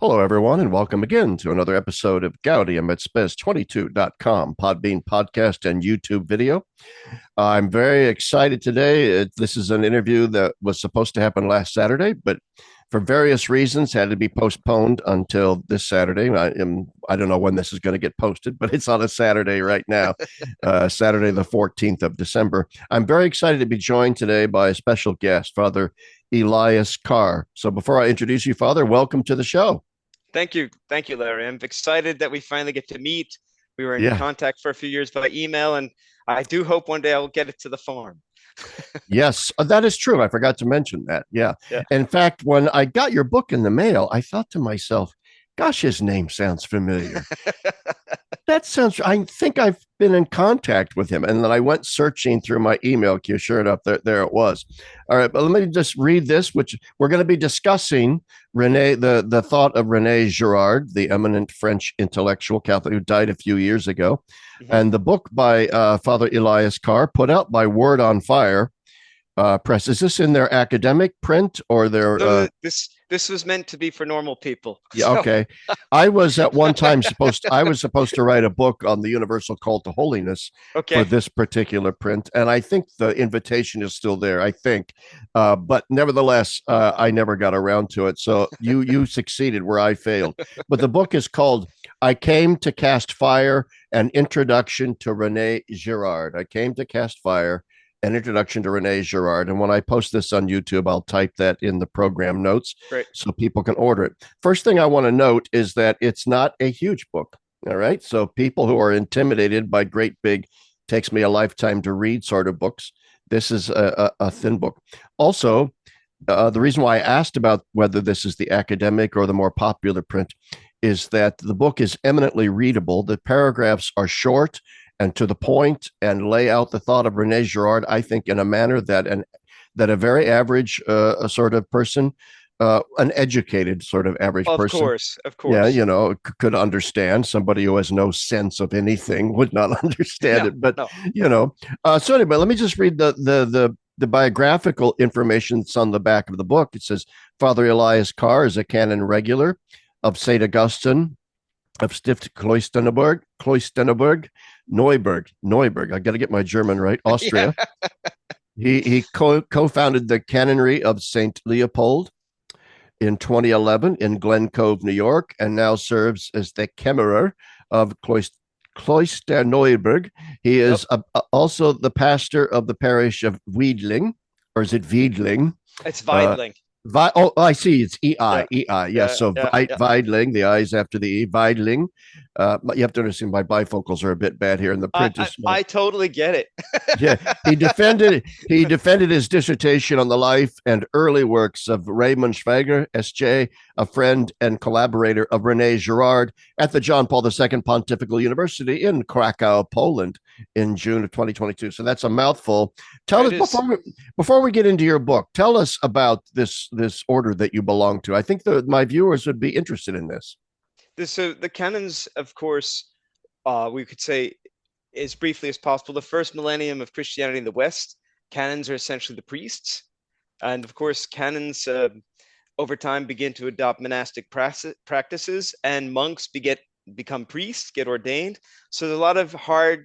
Hello, everyone, and welcome again to another episode of Gaudium at Spes22.com, Podbean podcast and YouTube video. I'm very excited today. This is an interview that was supposed to happen last Saturday, but for various reasons had to be postponed until this Saturday. I don't know when this is going to get posted, but it's on a Saturday right now, Saturday the 14th of December. I'm very excited to be joined today by a special guest, Father Elias Carr. So before I introduce you, Father, welcome to the show. Thank you. Thank you, Larry. I'm excited that we finally get to meet. We were in Yeah. contact for a few years by email, and I do hope one day I'll get it to the farm. Yes, that is true. I forgot to mention that. Yeah. Yeah. In fact, when I got your book in the mail, I thought to myself, gosh, his name sounds familiar. That sounds, I think I've been in contact with him. And then I went searching through my email queue. Sure enough, there it was. All right, but let me just read this, which we're going to be discussing the thought of Rene Girard, the eminent French intellectual Catholic who died a few years ago. Mhm. And the book by Father Elias Carr, put out by Word on Fire Press. Is this in their academic print or their No, this was meant to be for normal people. yeah, okay. I was at one time supposed to write a book on the universal call to holiness for Okay. this particular print, and I think the invitation is still there. I think, but nevertheless, I never got around to it. So you succeeded where I failed. But the book is called "I Came to Cast Fire: An Introduction to Rene Girard." I came to cast fire. An introduction to Rene Girard. And when I post this on YouTube, I'll type that in the program notes Great. so people can order it. First thing I want to note is that it's not a huge book. All right. So people who are intimidated by great big, takes me a lifetime to read sort of books, this is a thin book. Also, the reason why I asked about whether this is the academic or the more popular print is that the book is eminently readable. The paragraphs are short and to the point and lay out the thought of Rene Girard, I think, in a manner that a very average sort of person, an educated sort of average Of person, course, of yeah, course. could understand. Somebody who has no sense of anything would not understand No, it. But no. so anyway, let me just read the biographical information that's on the back of the book. It says Father Elias Carr is a canon regular of St. Augustine of Stift Neuburg. I got to get my German right. Yeah. Austria. He co-founded the canonry of St. Leopold in 2011 in Glen Cove, New York, and now serves as the Kämmerer of Cloister Neuburg. He Yep. is also the pastor of the parish of Wiedling, or is it Wiedling? It's Uh, Weidling. I see. It's Yeah. EI. Yes. Yeah. So Yeah. Yeah. Weidling, the I is after the E. Weidling. You have to understand my bifocals are a bit bad here, and the I, print I is small. I totally get it. Yeah, he defended his dissertation on the life and early works of Raymond Schwager, S.J., a friend and collaborator of Rene Girard at the John Paul II Pontifical University in Krakow, Poland, in June of 2022. So that's a mouthful. Tell It us is. before we get into your book. Tell us about this order that you belong to. I think that my viewers would be interested in this. So the canons, of course, we could say as briefly as possible, the first millennium of Christianity in the West, canons are essentially the priests. And of course, canons over time begin to adopt monastic practices, and monks become priests, get ordained. So there's a lot of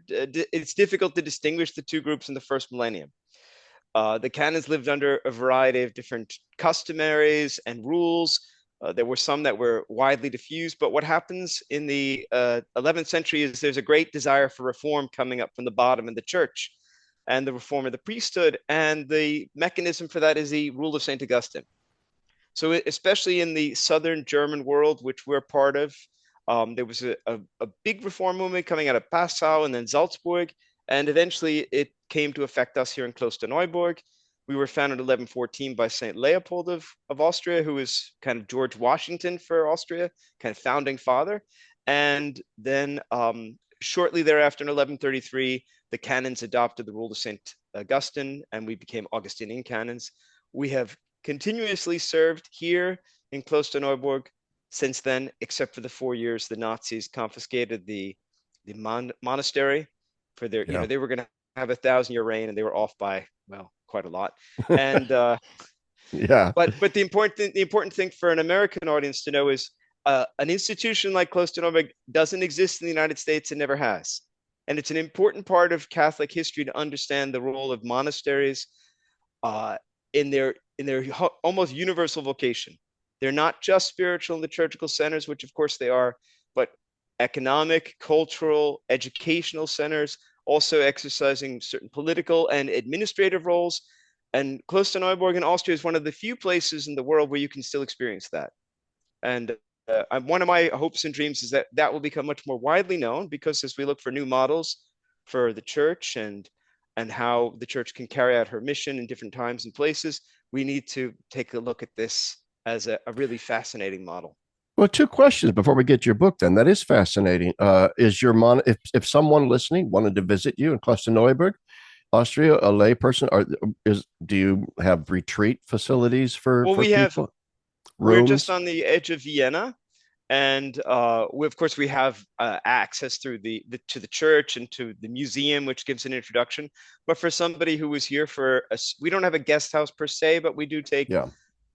it's difficult to distinguish the two groups in the first millennium. The canons lived under a variety of different customaries and rules. There were some that were widely diffused, but what happens in the 11th century is there's a great desire for reform coming up from the bottom in the church and the reform of the priesthood. And the mechanism for that is the rule of St. Augustine. So, especially in the southern German world, which we're part of, there was a big reform movement coming out of Passau and then Salzburg. And eventually it came to affect us here in Klosterneuburg. We were founded in 1114 by St. Leopold of Austria, who was kind of George Washington for Austria, kind of founding father. And then shortly thereafter, in 1133, the canons adopted the rule of St. Augustine, and we became Augustinian canons. We have continuously served here in Klosterneuburg since then, except for the 4 years the Nazis confiscated the monastery for their, Yeah. they were going to have 1,000-year reign, and they were off by, well, quite a lot. And Yeah. but the important thing for an American audience to know is an institution like Klosterneuburg doesn't exist in the United States and never has. And it's an important part of Catholic history to understand the role of monasteries uh, in their almost universal vocation. They're not just spiritual and liturgical centers, which of course they are, but economic, cultural, educational centers, also exercising certain political and administrative roles. And Klosterneuburg in Austria is one of the few places in the world where you can still experience that. And one of my hopes and dreams is that that will become much more widely known, because as we look for new models for the church and how the church can carry out her mission in different times and places, we need to take a look at this as a really fascinating model. Well, two questions before we get to your book. Then that is fascinating. Is your if someone listening wanted to visit you in Klosterneuburg, Austria, a layperson, do you have retreat facilities Well, for people? we're just Rooms? on the edge of Vienna, and of course we have access through the to the church and to the museum, which gives an introduction. But for somebody who was here we don't have a guest house per se, but we do take Yeah.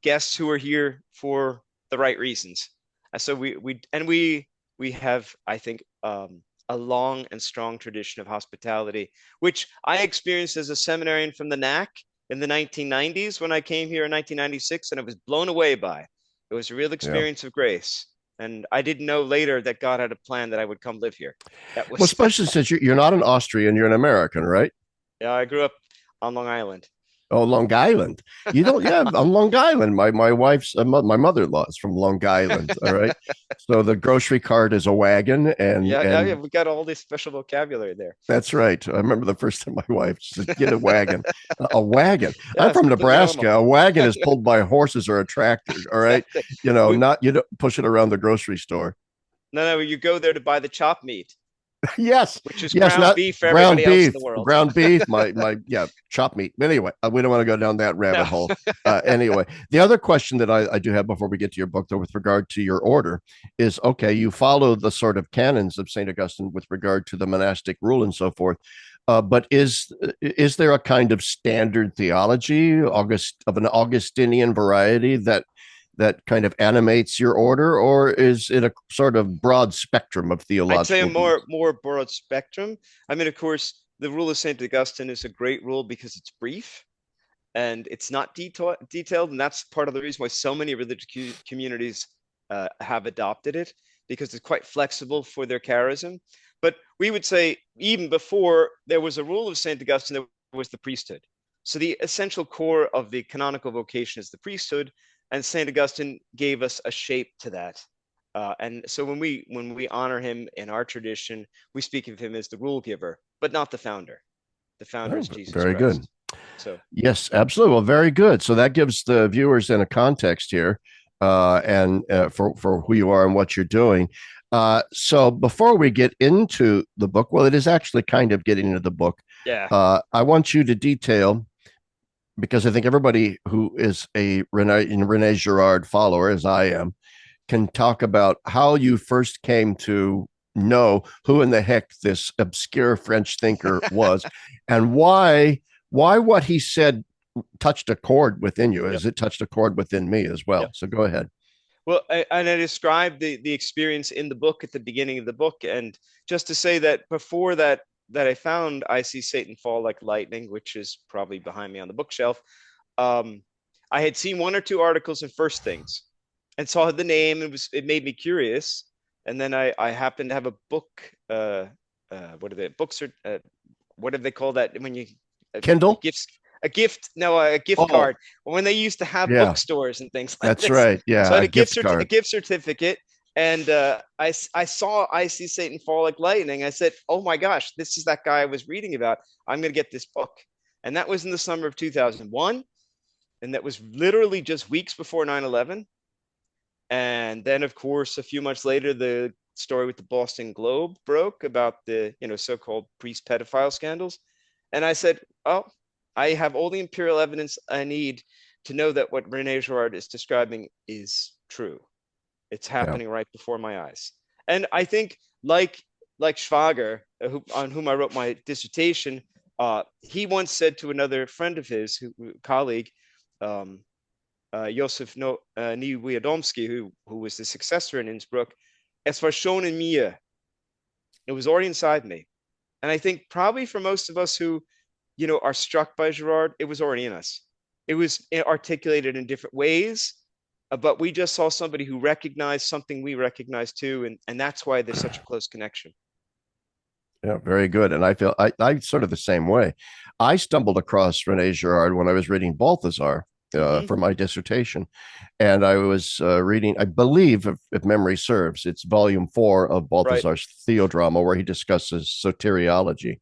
guests who are here for the right reasons. And so we have, I think, a long and strong tradition of hospitality, which I experienced as a seminarian from the NAC in the 1990s when I came here in 1996, and I was blown away by. It was a real Yeah. experience of grace. And I didn't know later that God had a plan that I would come live here. That Well, was, especially since you're not an Austrian, you're an American, right? yeah, I grew up on Long Island. Oh, Long Island. You don't, yeah, on Long Island. My wife's, my mother-in-law is from Long Island. All right. So the grocery cart is a wagon, Yeah, and we got all this special vocabulary there. that's right. I remember the first time my wife said, "Get a wagon." A wagon. Yeah, I'm it's from completely normal. Nebraska. A wagon is pulled by horses or a tractor. All right. Exactly. We, Not you don't push it around the grocery store. no, you go there to buy the chop meat, Yes, which is yes, ground not beef for ground everybody else in beef, the world. ground beef. My yeah, chopped meat. But anyway, we don't want to go down that No. rabbit hole. Anyway, the other question that I do have before we get to your book, though, with regard to your order, is okay. You follow the sort of canons of Saint Augustine with regard to the monastic rule and so forth. But is there a kind of standard theology, of an Augustinian variety that kind of animates your order, or is it a sort of broad spectrum of I'd say a theological more views? more broad spectrum. I mean, of course, the rule of Saint Augustine is a great rule because it's brief and it's not detailed, and that's part of the reason why so many religious communities have adopted it, because it's quite flexible for their charism. But we would say even before there was a rule of Saint Augustine, there was the priesthood. So the essential core of the canonical vocation is the priesthood, and Saint Augustine gave us a shape to that. And so when we honor him in our tradition, we speak of him as the rule giver, but not the founder. The founder Oh, is Jesus very good. Christ. So Yes, absolutely. Well, very good. So that gives the viewers in a context here, and for who you are and what you're doing. So before we get into the book, well, it is actually kind of getting into the book. yeah, I want you to detail, because I think everybody who is a Rene Girard follower, as I am, can talk about how you first came to know who in the heck this obscure French thinker was, and why what he said touched a chord within you, yep, as it touched a chord within me as well. yep. So go ahead. Well, and I described the experience in the book at the beginning of the book, and just to say that before that I found I See Satan Fall Like Lightning, which is probably behind me on the bookshelf. Um, I had seen one or two articles in First Things and saw the name. It made me curious, and then I happened to have a book. What are they? Books are what do they call that when you Kindle. gifts a gift no a gift Oh, card when they used to have yeah, bookstores and things like that's this. right. So I Yeah, had a gift a card. gift certificate, and I saw I See Satan Fall Like Lightning. I said, oh my gosh, this is that guy I was reading about. I'm going to get this book. And that was in the summer of 2001, and that was literally just weeks before 9/11. And then, of course, a few months later, the story with the Boston Globe broke about the so-called priest pedophile scandals. And I said, oh, I have all the empirical evidence I need to know that what Rene Girard is describing is true. It's Yeah. happening right before my eyes. And I think, like Schwager, on whom I wrote my dissertation, he once said to another friend of his, colleague, um, Josef no, Niewiadomski, who was the successor in Innsbruck, es war schon in mir. It was already inside me. And I think probably for most of us who, are struck by Girard, it was already in us. It was articulated in different ways, but we just saw somebody who recognized something we recognized too, and that's why there's such a close connection. Yeah, very good. And I feel I sort of the same way. I stumbled across Rene Girard when I was reading Balthazar Mm-hmm. for my dissertation. And I was reading, I believe, if memory serves, it's volume 4 of Right, Balthazar's Theodrama, where he discusses soteriology.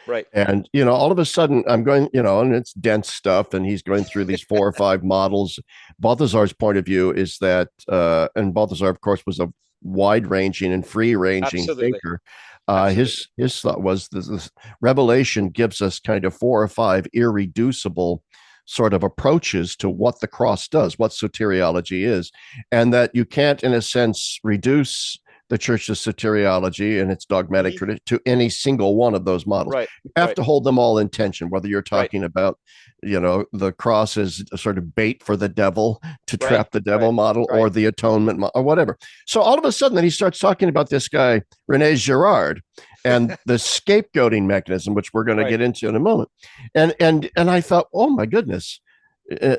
right, And, all of a sudden I'm going, and it's dense stuff. And he's going through these 4 or 5 models. Balthazar's point of view is that, and Balthazar, of course, was a wide ranging and free ranging absolutely, thinker. absolutely, His thought was this revelation gives us kind of 4 or 5 irreducible sort of approaches to what the cross does, what soteriology is, and that you can't, in a sense, reduce the church's soteriology and its dogmatic mm-hmm. tradition to any single one of those models. Right, You have right, to hold them all in tension, whether you're right, talking about, the cross is a sort of bait for the devil to right, trap the right, devil model, right. or the atonement or whatever. So all of a sudden, then he starts talking about this guy, Rene Girard, and the scapegoating mechanism, which we're going to Right, get into in a moment. And I thought, oh my goodness,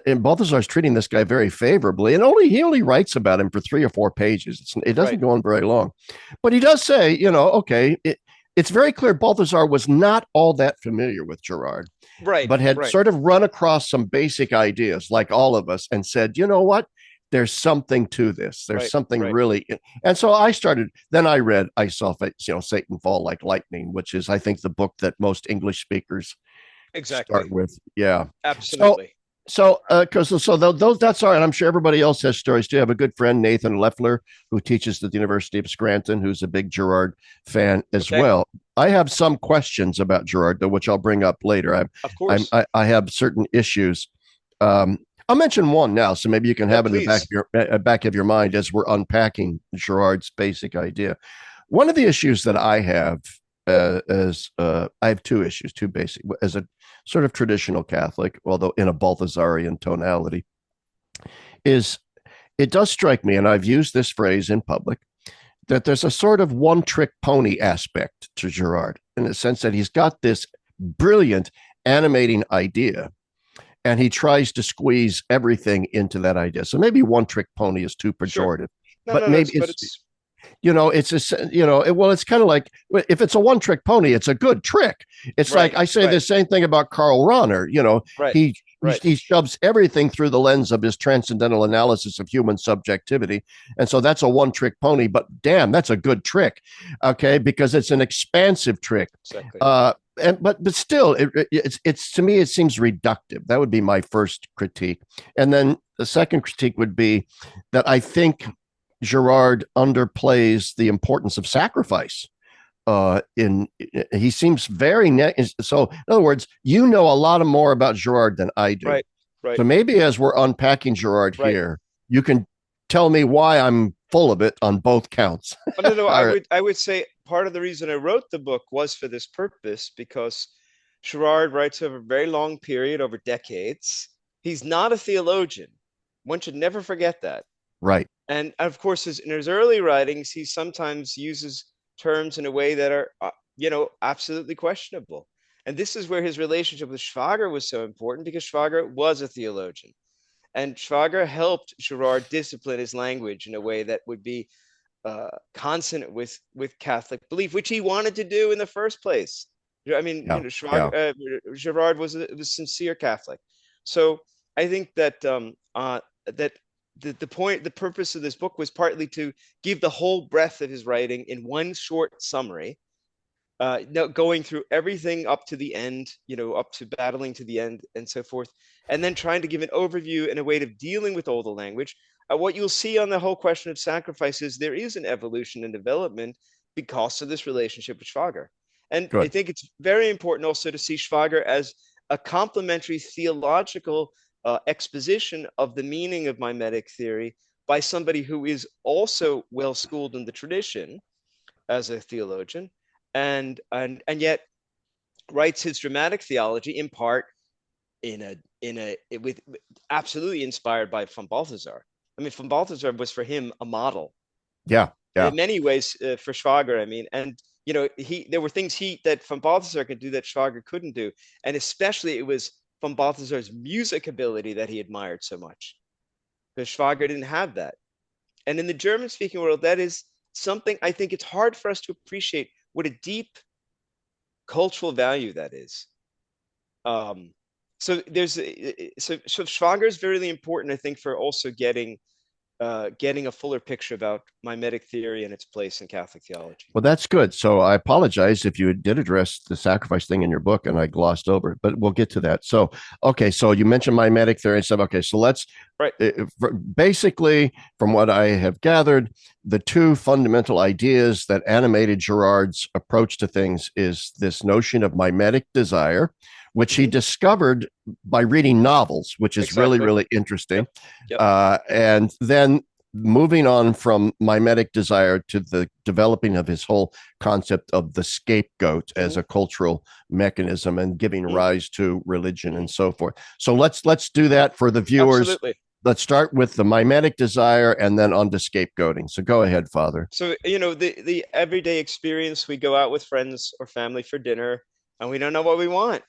and Balthazar's treating this guy very favorably, and he only writes about him for 3 or 4 pages. It doesn't right, go on very long, but he does say, okay, it's very clear Balthazar was not all that familiar with Girard, right, but had right, sort of run across some basic ideas, like all of us, and said, you know what? There's something to this. There's right, something right. really, and so I started. Then I read, I saw, Satan Fall Like Lightning, which is, I think, the book that most English speakers start Exactly. with. Yeah. So Absolutely. those that's all right. I'm sure everybody else has stories too. I have a good friend, Nathan Leffler, who teaches at the University of Scranton, who's a big Girard fan as Okay. well. I have some questions about Girard, though, which I'll bring up later. Of course. I have certain issues. I'll mention one now, so maybe you can Yeah, have it in the please. back of your mind as we're unpacking Girard's basic idea. One of the issues that I have is I have 2 issues, 2 basic, as a sort of traditional Catholic, although in a Balthazarian tonality, is it does strike me, and I've used this phrase in public, that there's a sort of one trick pony aspect to Girard, in the sense that he's got this brilliant animating idea and he tries to squeeze everything into that idea. So maybe one trick pony is too Sure. pejorative, No, but no, no. maybe But it's, it's well, it's kind of like, if it's a one trick pony, it's a good trick. It's like right, I say right, the same thing about Karl Rahner. right, He right, he shoves everything through the lens of his transcendental analysis of human subjectivity, and so that's a one trick pony. But damn, that's a good trick, okay, because it's an expansive trick. exactly. But still, it's to me it seems reductive. That would be my first critique, and then the second critique would be that I think Girard underplays the importance of sacrifice. In He seems very so. In other words, you know a lot more about Girard than I do. Right, right, So maybe as we're unpacking Girard right. here, you can tell me why I'm full of it on both counts. Oh, no, no. All right. I would say part of the reason I wrote the book was for this purpose, because Girard writes over a very long period, over decades. He's not a theologian. One should never forget that. Right. And of course, in his early writings, he sometimes uses terms in a way that are, absolutely questionable. And this is where his relationship with Schwager was so important, because Schwager was a theologian. And Schwager helped Girard discipline his language in a way that would be consonant with Catholic belief, which he wanted to do in the first place. I mean, Yeah. Schwager, Yeah. Girard was a sincere Catholic. So I think that that the purpose of this book was partly to give the whole breadth of his writing in one short summary, going through everything up to the end, up to battling to the end and so forth, and then trying to give an overview and a way of dealing with all the language. What you'll see on the whole question of sacrifices, there is an evolution and development because of this relationship with Schwager. And I Good. think it's very important also to see Schwager as a complementary theological exposition of the meaning of mimetic theory by somebody who is also well schooled in the tradition as a theologian, and yet writes his dramatic theology in part with absolutely inspired by von Balthasar. I mean, von Balthasar was for him a model Yeah, yeah. in many ways for Schwager. I mean, and there were things that von Balthasar could do that Schwager couldn't do, and especially it was von Balthasar's music ability that he admired so much, because Schwager didn't have that. And in the German-speaking world, that is something I think it's hard for us to appreciate what a deep cultural value that is. Um, so there's so Schwager is very important, I think, for also getting a fuller picture about mimetic theory and its place in Catholic theology. Well, that's good. So I apologize if you did address the sacrifice thing in your book and I glossed over it, but we'll get to that. So, okay. So you mentioned mimetic theory and stuff. Okay. So let's Right. basically, from what I have gathered, the two fundamental ideas that animated Girard's approach to things is this notion of mimetic desire, which he discovered by reading novels, which is really, really interesting. Yep. Yep. And then moving on from mimetic desire to the developing of his whole concept of the scapegoat as a cultural mechanism and giving rise to religion and so forth. So let's do that for the viewers. Absolutely. Let's start with the mimetic desire and then on to scapegoating. So go ahead, Father. So, the everyday experience, we go out with friends or family for dinner and we don't know what we want.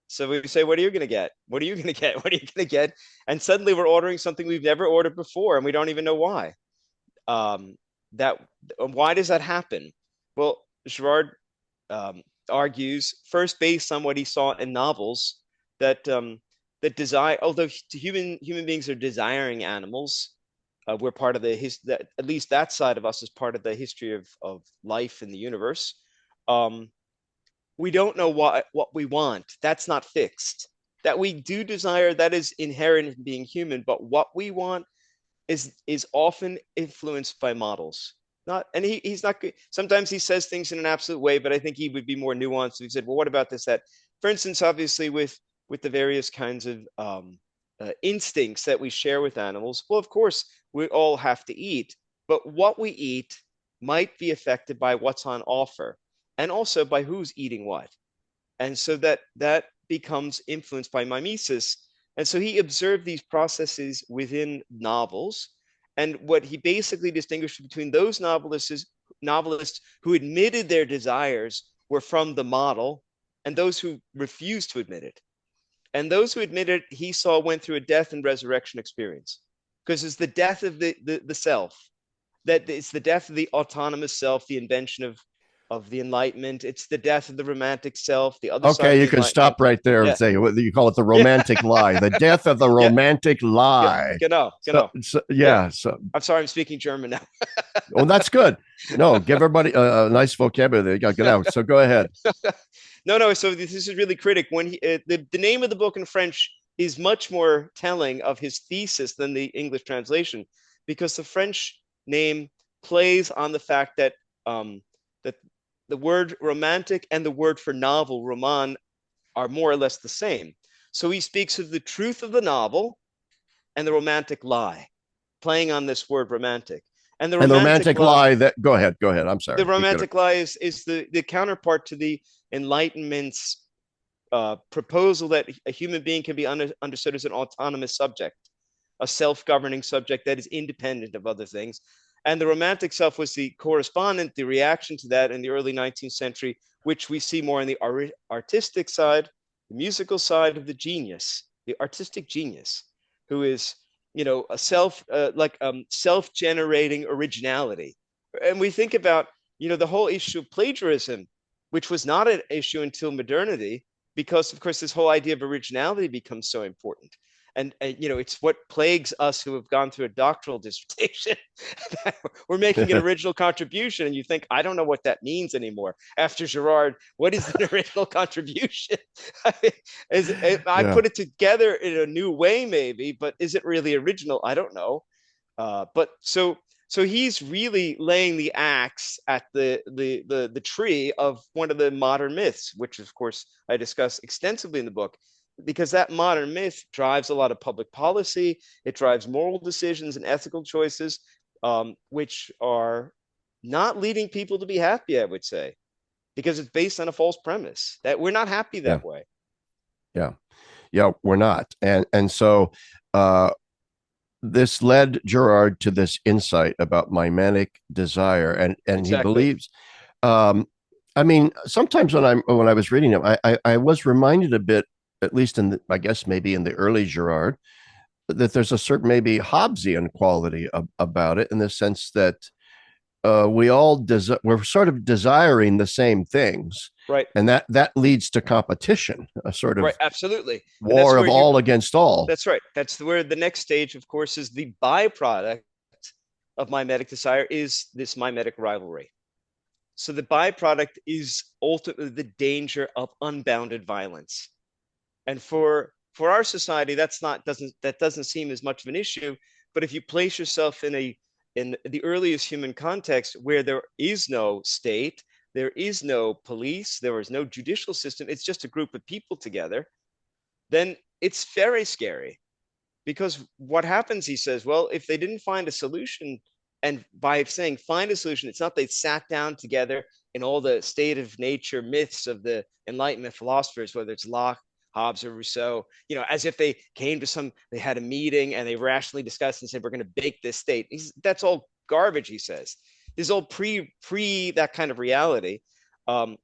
So we say, what are you going to get? What are you going to get? What are you going to get? And suddenly we're ordering something we've never ordered before and we don't even know why. Why does that happen? Well, Girard argues, first based on what he saw in novels, that that desire, although human beings are desiring animals, we're part of that, at least that side of us is part of the history of life in the universe. We don't know what we want. That's not fixed. That we do desire, that is inherent in being human, but what we want is often influenced by models. Not, and he's not good. Sometimes he says things in an absolute way, but I think he would be more nuanced if he said, well, what about this, that? For instance, obviously with the various kinds of instincts that we share with animals, well, of course, we all have to eat, but what we eat might be affected by what's on offer and also by who's eating what. And so that becomes influenced by mimesis. And so he observed these processes within novels. And what he basically distinguished between those novelists who admitted their desires were from the model and those who refused to admit it. And those who admitted it, he saw went through a death and resurrection experience, because it's the death of the self, that it's the death of the autonomous self, the invention of the Enlightenment. It's the death of the romantic self, the other side of Okay, the you can stop right there and say you call it the romantic lie, the death of the romantic lie. Genau. So I'm sorry, I'm speaking German now. well, that's good. No, give everybody a nice vocabulary. You got to get out. So go ahead. No. So this is really critical. When the name of the book in French is much more telling of his thesis than the English translation, because the French name plays on the fact that that the word romantic and the word for novel, roman, are more or less the same. So he speaks of the truth of the novel and the romantic lie, playing on this word romantic. And the romantic lie that go ahead. I'm sorry. The romantic lie is the counterpart to the Enlightenment's proposal that a human being can be understood as an autonomous subject, a self-governing subject that is independent of other things. And the romantic self was the correspondent, the reaction to that in the early 19th century, which we see more on the artistic side, the musical side of the genius, the artistic genius, who is, a self-generating originality. And we think about, the whole issue of plagiarism, which was not an issue until modernity, because of course this whole idea of originality becomes so important. And it's what plagues us who have gone through a doctoral dissertation. We're making an original contribution, and you think, I don't know what that means anymore. After Girard, what is an original contribution? I put it together in a new way, maybe, but is it really original? I don't know. But so he's really laying the axe at the tree of one of the modern myths, which of course I discuss extensively in the book, because that modern myth drives a lot of public policy. It drives moral decisions and ethical choices, which are not leading people to be happy, I would say, because it's based on a false premise that we're not happy that way. Yeah. Yeah, we're not. And so uh this led Girard to this insight about mimetic desire, and he Exactly. believes. Um, I mean, sometimes when I was reading him, I was reminded a bit, at least in the, I guess maybe in the early Girard, that there's a certain maybe Hobbesian quality about it, in the sense that we're sort of desiring the same things, Right. and that leads to competition, a sort Right. of Absolutely. And war of all against all. that's right. That's where the next stage, of course, is the byproduct of mimetic desire is this mimetic rivalry. So the byproduct is ultimately the danger of unbounded violence. And for our society, that doesn't seem as much of an issue. But if you place yourself in the earliest human context where there is no state, there is no police, there is no judicial system, it's just a group of people together, then it's very scary. Because what happens, he says, well, if they didn't find a solution, and by saying find a solution, it's not they sat down together in all the state of nature myths of the Enlightenment philosophers, whether it's Locke, Hobbes, or Rousseau, as if they came to they had a meeting and they rationally discussed and said, we're going to bake this state. That's all garbage, he says. This is all pre that kind of reality. Um,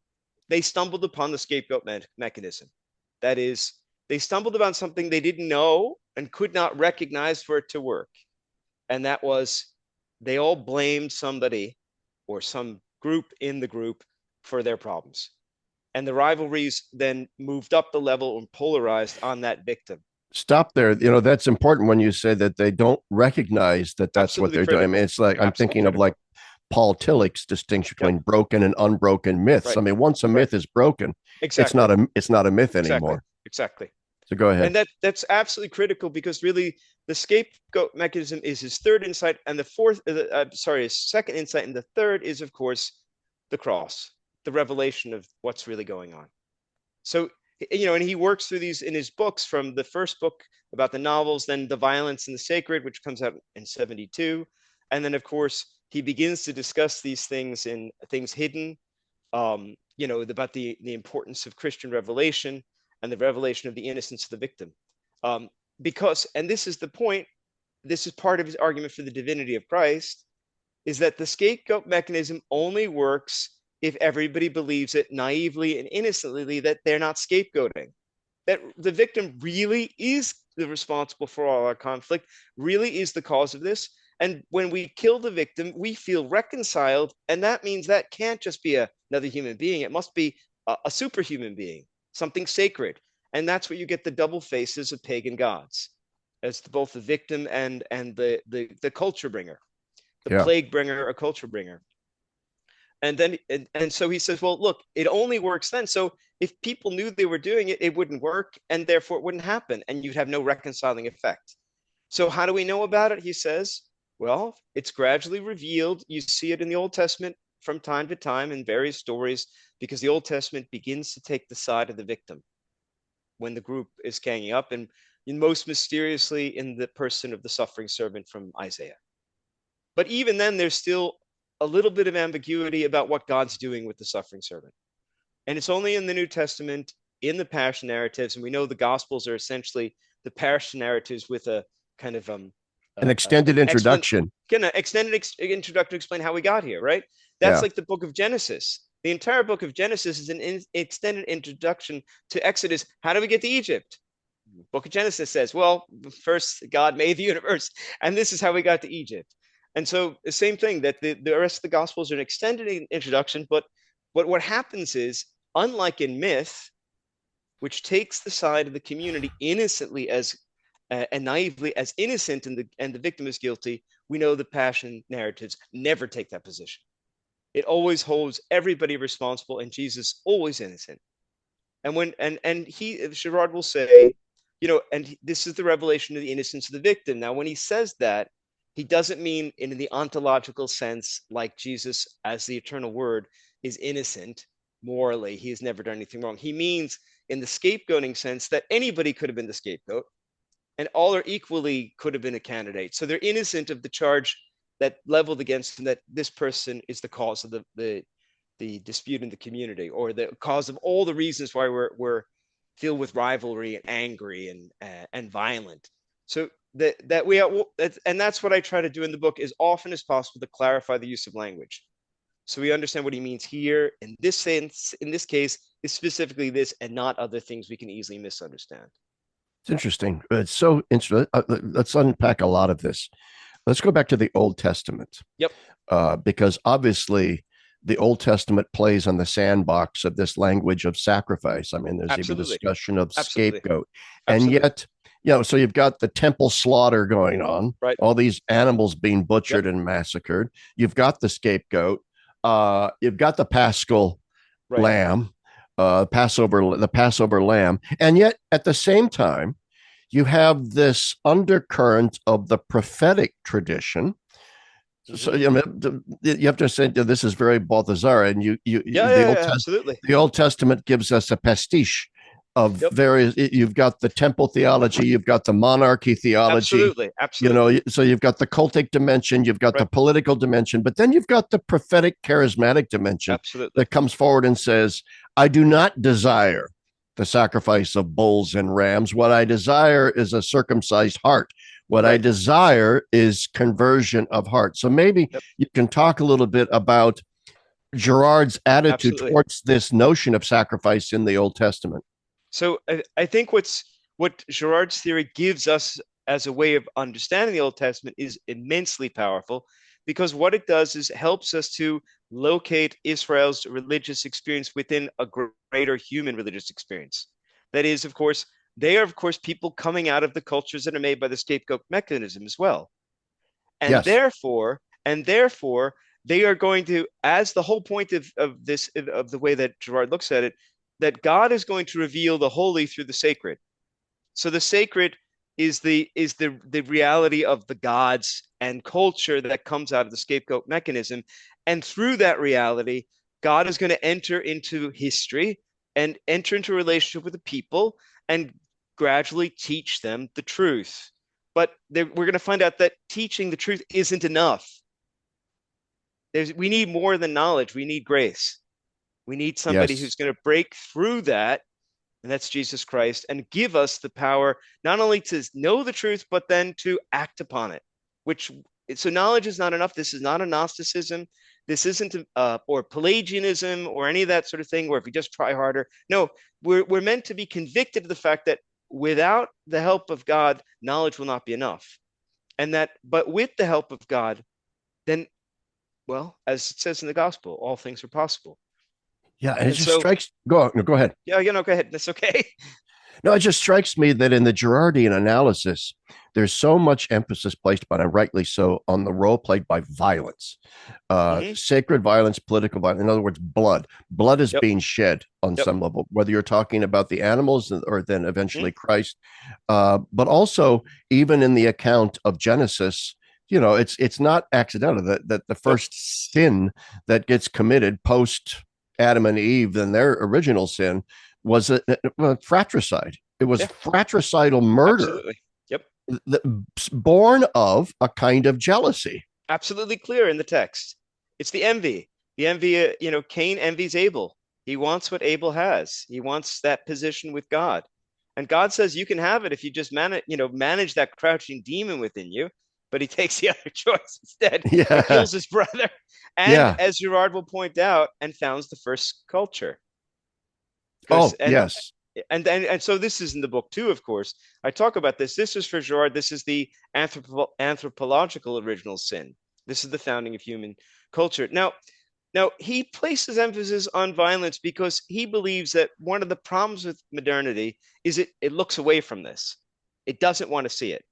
they stumbled upon the scapegoat mechanism. That is, they stumbled upon something they didn't know and could not recognize for it to work. And that was they all blamed somebody or some group in the group for their problems. And the rivalries then moved up the level and polarized on that victim. Stop there. That's important when you say that they don't recognize that that's what Absolutely they're doing. I mean, critical. it's like I'm Absolutely thinking of like critical. Paul Tillich's distinction Yep. between broken and unbroken myths. Right. I mean, once a Right. myth is broken, Exactly. it's not a myth Exactly. anymore. Exactly. So go ahead. And that's absolutely critical because really the scapegoat mechanism is his third insight, and the fourth, his second insight, and the third is of course the cross, the revelation of what's really going on. So and he works through these in his books, from the first book about the novels, then the violence and the sacred, which comes out in 72, and then of course he begins to discuss these things in things hidden, about the importance of Christian revelation and the revelation of the innocence of the victim. Because, and this is the point, this is part of his argument for the divinity of Christ, is that the scapegoat mechanism only works if everybody believes it naively and innocently that they're not scapegoating, that the victim really is the responsible for all our conflict, really is the cause of this. And when we kill the victim, we feel reconciled. And that means that can't just be another human being. It must be a superhuman being, something sacred. And that's where you get the double faces of pagan gods, as both the victim and the culture bringer, the Yeah. plague bringer or culture bringer. And so he says, well, look, it only works then. So if people knew they were doing it, it wouldn't work, and therefore it wouldn't happen, and you'd have no reconciling effect. So how do we know about it? He says, well, it's gradually revealed. You see it in the Old Testament from time to time in various stories, because the Old Testament begins to take the side of the victim when the group is ganging up, and most mysteriously in the person of the suffering servant from Isaiah. But even then, there's still a little bit of ambiguity about what God's doing with the suffering servant. And it's only in the New Testament, in the Passion narratives, and we know the Gospels are essentially the Passion narratives with a kind of An extended introduction. extended introduction to explain how we got here, right? That's Yeah. like the book of Genesis. The entire book of Genesis is an extended introduction to Exodus. How do we get to Egypt? Book of Genesis says, well, first God made the universe, and this is how we got to Egypt. And so the same thing, that the rest of the Gospels are an extended introduction, but what happens is, unlike in myth, which takes the side of the community innocently as and naively as innocent, and the victim is guilty, we know the Passion narratives never take that position. It always holds everybody responsible, and Jesus always innocent. And Girard will say, and this is the revelation of the innocence of the victim. Now, when he says that, he doesn't mean in the ontological sense, like Jesus as the eternal word is innocent morally. He has never done anything wrong. He means in the scapegoating sense that anybody could have been the scapegoat, and all are equally could have been a candidate. So they're innocent of the charge that leveled against them, that this person is the cause of the dispute in the community, or the cause of all the reasons why we're filled with rivalry and angry and violent. So that we are, and that's what I try to do in the book as often as possible to clarify the use of language, so we understand what he means here in this sense. In this case, is specifically this and not other things we can easily misunderstand. It's interesting. It's so interesting. Let's unpack a lot of this. Let's go back to the Old Testament, Yep. because obviously the Old Testament plays on the sandbox of this language of sacrifice. I mean, there's even Absolutely. discussion of Absolutely. scapegoat. And Absolutely. yet, so you've got the temple slaughter going on, Right. all these animals being Yep. butchered and massacred. You've got the scapegoat. You've got the Paschal Right. lamb, the Passover lamb. And yet, at the same time, you have this undercurrent of the prophetic tradition. So Mm-hmm. you have to say that this is very Balthazar, and Yeah, the yeah, yeah, absolutely. the Old Testament gives us a pastiche of Yep. various. You've got the temple theology, you've got the monarchy theology, Absolutely. Absolutely. so you've got the cultic dimension, you've got the Right. political dimension, but then you've got the prophetic charismatic dimension Absolutely. that comes forward and says, I do not desire the sacrifice of bulls and rams. What I desire is a circumcised heart. What I Right. desire is conversion of heart. So maybe Yep. you can talk a little bit about Girard's attitude Absolutely. towards this notion of sacrifice in the Old Testament. So I think what Girard's theory gives us as a way of understanding the Old Testament is immensely powerful, because what it does is helps us to locate Israel's religious experience within a greater human religious experience. That is, of course, they are, of course, people coming out of the cultures that are made by the scapegoat mechanism as well. And Yes. therefore, they are going to, as the whole point of this, of the way that Girard looks at it, that God is going to reveal the holy through the sacred. So the sacred is the reality of the gods and culture that comes out of the scapegoat mechanism. And through that reality, God is going to enter into history and enter into a relationship with the people and gradually teach them the truth. But we're going to find out that teaching the truth isn't enough. We need more than knowledge. We need grace. We need somebody Yes. who's going to break through that, and that's Jesus Christ, and give us the power not only to know the truth, but then to act upon it. Which so knowledge is not enough. This is not a Gnosticism. This isn't or Pelagianism or any of that sort of thing. Where if you just try harder, no, we're meant to be convicted of the fact that without the help of God, knowledge will not be enough, and that but with the help of God, then well, as it says in the gospel, all things are possible. Yeah, and it And just so, strikes. Go no, go ahead. yeah, go ahead. That's okay. No, it just strikes me that in the Girardian analysis, there's so much emphasis placed, but rightly so, on the role played by violence, Hmm. sacred violence, political violence. In other words, blood. Blood is Yep. being shed on Yep. some level, whether you're talking about the animals or then Hmm. eventually Christ. But also, even in the account of Genesis, it's not accidental that the Yep. first sin that gets committed post Adam and Eve and their original sin was a fratricide. It was Yeah. fratricidal murder Absolutely. Yep. born of a kind of jealousy. Absolutely clear in the text. It's the envy. The envy, Cain envies Abel. He wants what Abel has. He wants that position with God. And God says you can have it if you just manage that crouching demon within you. But he takes the other choice instead and Yeah. kills his brother. And Yeah. as Girard will point out, and founds the first culture. Because Oh, yes. and so this is in the book too, of course. I talk about this. This is for Girard. This is the anthropological original sin. This is the founding of human culture. Now he places emphasis on violence because he believes that one of the problems with modernity is it looks away from this. It doesn't want to see it.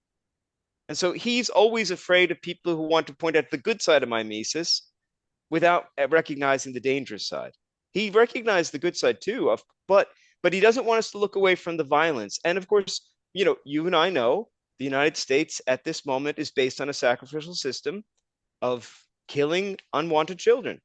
And so he's always afraid of people who want to point out the good side of mimesis without recognizing the dangerous side. He recognized the good side too, but he doesn't want us to look away from the violence. And of course, you and I know the United States at this moment is based on a sacrificial system of killing unwanted children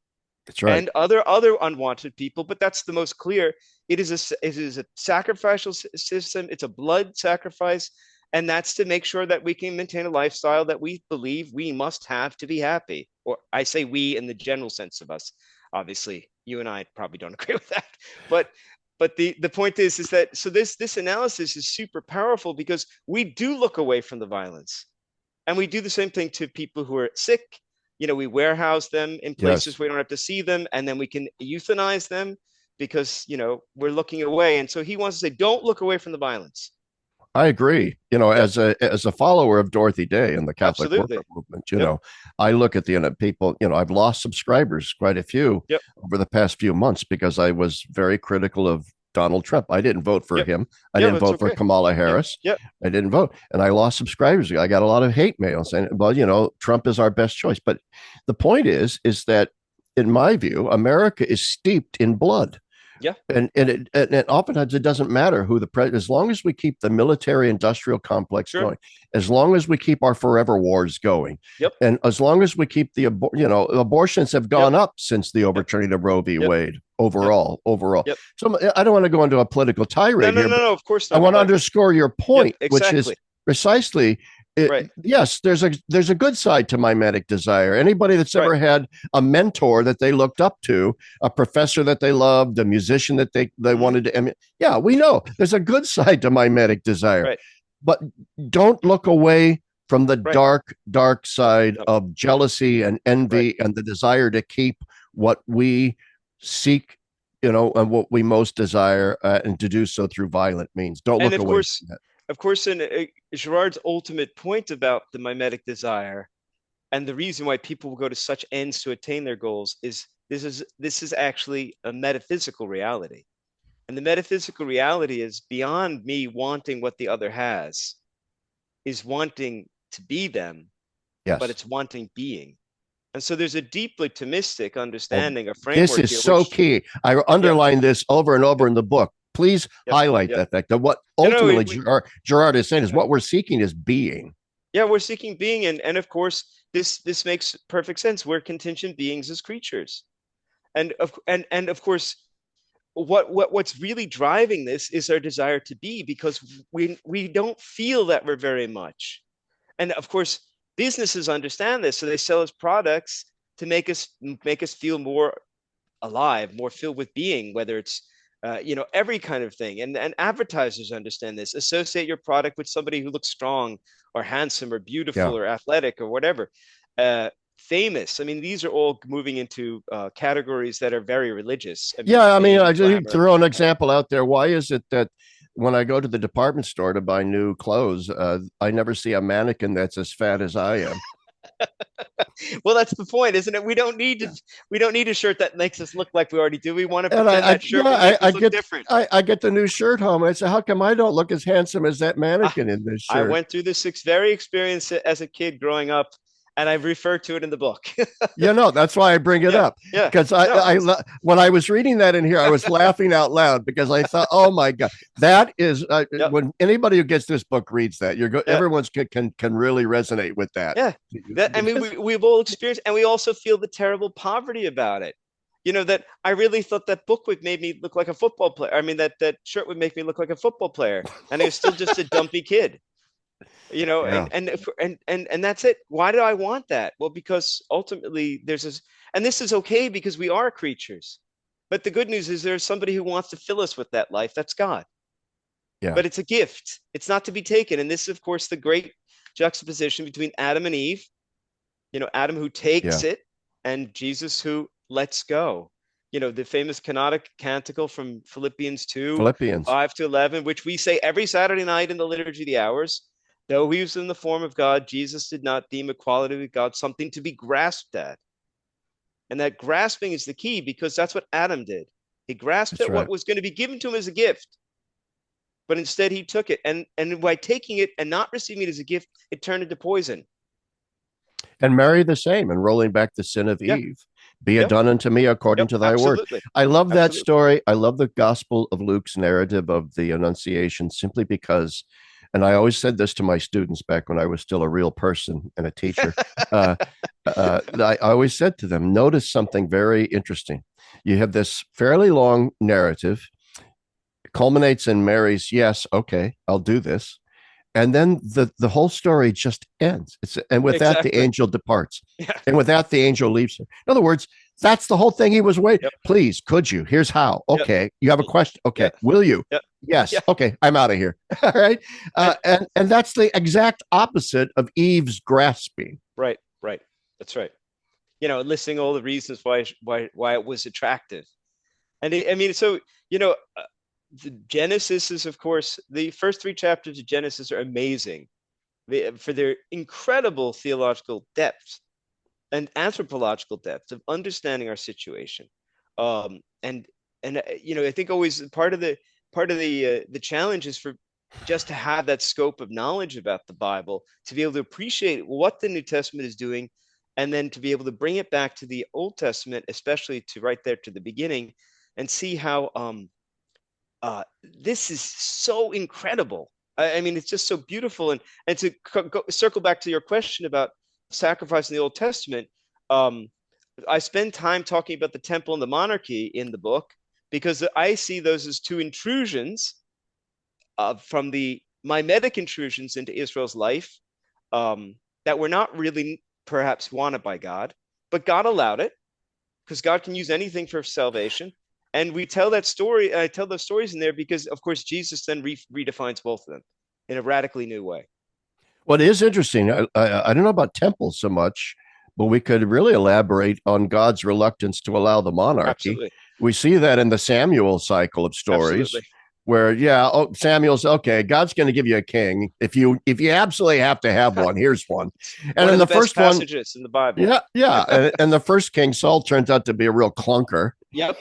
That's right. and other unwanted people. But that's the most clear. It is a sacrificial system. It's a blood sacrifice, and that's to make sure that we can maintain a lifestyle that we believe we must have to be happy. Or I say we in the general sense of us. Obviously, you and I probably don't agree with that, but But the point is that so this analysis is super powerful because we do look away from the violence, and we do the same thing to people who are sick. We warehouse them in places Yes. where we don't have to see them, and then we can euthanize them because we're looking away. And so he wants to say, don't look away from the violence. I agree. Yep, As a follower of Dorothy Day and the Catholic worker absolutely. movement, Yep, I look at the people. I've lost subscribers, quite a few, yep, over the past few months because I was very critical of Donald Trump. I didn't vote for yep. him. I Yeah, didn't that's vote for okay. Kamala Yep, Harris. yep. I didn't vote, and I lost subscribers. I got a lot of hate mail saying, "Well, Trump is our best choice." But the point is that, in my view, America is steeped in blood. Yeah, And oftentimes it doesn't matter who the president, as long as we keep the military industrial complex sure. going, as long as we keep our forever wars going, Yep, and as long as we keep abortions have yep, gone up since the yep, overturning of Roe v. yep, Wade yep, overall. yep. So I don't want to go into a political No, tirade no, here, no, but no. Of course I not. want to But underscore your yep, point, which is exactly. precisely Right, yes, there's a good side to mimetic desire. Anybody that's right. ever had a mentor that they looked up to, a professor that they loved, a musician that they Hmm. wanted to, yeah, we know there's a good side to mimetic desire, Right, but don't look away from the right. dark No, side no, of jealousy and right. envy and the desire to keep what we seek, and what we most desire, and to do so through violent means. Don't And look of away course, from that. in Girard's ultimate point about the mimetic desire and the reason why people will go to such ends to attain their goals is this is actually a metaphysical reality. And the metaphysical reality is beyond me wanting what the other has, is wanting to be them, but Yes. it's wanting being. And so there's a deeply Thomistic Well, understanding, a this framework is here, so which, key. I yep, underline this over and over yep, in the book. Please yep, highlight yep. that fact that what You know, ultimately Girard is saying is yeah, what we're seeking is being. yeah, we're seeking being, and of course, this makes perfect sense. We're contingent beings as creatures, and of course, what's really driving this is our desire to be, because we don't feel that we're very much. And of course, businesses understand this, so they sell us products to make us feel more alive, more filled with being, whether it's every kind of thing. And advertisers understand this. Associate your product with somebody who looks strong or handsome or beautiful Yeah. or athletic or whatever. Famous. I mean, these are all moving into categories that are very religious. I mean, Yeah, I mean, fame, I just glamour. throw an example out there. Why is it that when I go to the department store to buy new clothes, I never see a mannequin that's as fat as I am? Well, that's the point, isn't it? We don't need a shirt that makes us look like we already do. We want to And pretend that shirt will make us look different. I get the new shirt home and I say, how come I don't look as handsome as that I, mannequin in this I shirt? went through this very experience as a kid growing up, and I refer to it in the book. That's why I bring it Yeah, up, yeah. because No, when I was reading that in here, I was laughing out loud because I thought, oh my God, that is yep, when anybody who gets this book reads that, yeah, everyone's can really resonate with that. yeah. That I mean, Because we've all experienced, and we also feel the terrible poverty about it. That I really thought that book would make me look like a football player. I mean, that shirt would make me look like a football player, and I was still just a dumpy kid. yeah, And that's it. Why do I want that? Well, because ultimately there's this, and this is okay because we are creatures. But the good news is there's somebody who wants to fill us with that life. That's God. yeah, But it's a gift. It's not to be taken. And this is, of course, the great juxtaposition between Adam and Eve. Adam who takes yeah. it, and Jesus who lets go. The famous canonic canticle from Philippians 2, Philippians. 5 to 11, which we say every Saturday night in the Liturgy of the Hours. Though he was in the form of God, Jesus did not deem equality with God something to be grasped at. And that grasping is the key, because that's what Adam did. He grasped That's at what right. was going to be given to him as a gift, but instead he took it. And by taking it and not receiving it as a gift, it turned into poison. And Mary the same, and rolling back the sin of Yeah, Eve. Be it yep, done unto me according yep, to thy word. absolutely. I love that Absolutely. story. I love the Gospel of Luke's narrative of the Annunciation simply because, and I always said this to my students back when I was still a real person and a teacher. Uh, I always said to them, notice something very interesting. You have this fairly long narrative, culminates in Mary's, yes, okay, I'll do this. and then the whole story just ends. And with that, the Exactly. angel departs, Yeah. and with that, the angel leaves her. In other words, that's the whole thing he was waiting. Yep. Please, could you? Here's how. Yep. Okay, you have a question. Yeah. Okay, will you? Yep. Yes. Yeah. Okay, I'm out of here. All right, And and that's the exact opposite of Eve's grasping. right. Right. That's right. Listing all the reasons why it was attractive. And I mean, so the Genesis is, of course, the first three chapters of Genesis are amazing for their incredible theological depth and anthropological depth of understanding our situation. And I think always part of the challenge is for just to have that scope of knowledge about the Bible, to be able to appreciate what the New Testament is doing, and then to be able to bring it back to the Old Testament, especially to right there to the beginning, and see how this is so incredible. I mean, it's just so beautiful. And to circle back to your question about sacrifice in the Old Testament, um, I spend time talking about the temple and the monarchy in the book because I see those as two intrusions from the mimetic intrusions into Israel's life, that were not really perhaps wanted by God, but God allowed it because God can use anything for salvation. And we tell that story. I tell those stories in there because, of course, Jesus then redefines both of them in a radically new way. What is interesting, I don't know about temples so much, but we could really elaborate on God's reluctance to allow the monarchy. Absolutely. We see that in the Samuel cycle of stories, Absolutely. where Samuel's okay. God's going to give you a king if you absolutely have to have one. Here's one, and One in of the the best first one, passages in the Bible. yeah, and the first king Saul turns out to be a real clunker. Yep.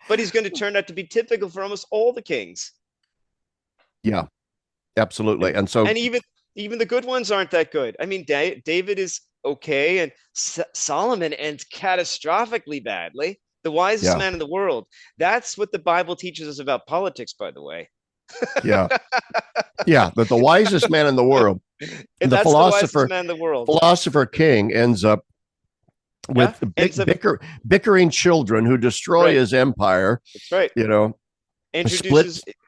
But he's going to turn out to be typical for almost all the kings. Yeah, absolutely, And and so and even the good ones aren't that good. I mean, David is okay, and Solomon ends catastrophically badly. The wisest yeah, man in the world. That's what the Bible teaches us about politics, by the way. yeah, yeah. That the wisest man in the world, And the that's the wisest philosopher man in the world. philosopher king ends up Yeah, with ends up bickering children who destroy right. his empire. That's right. You know, Introduces splits.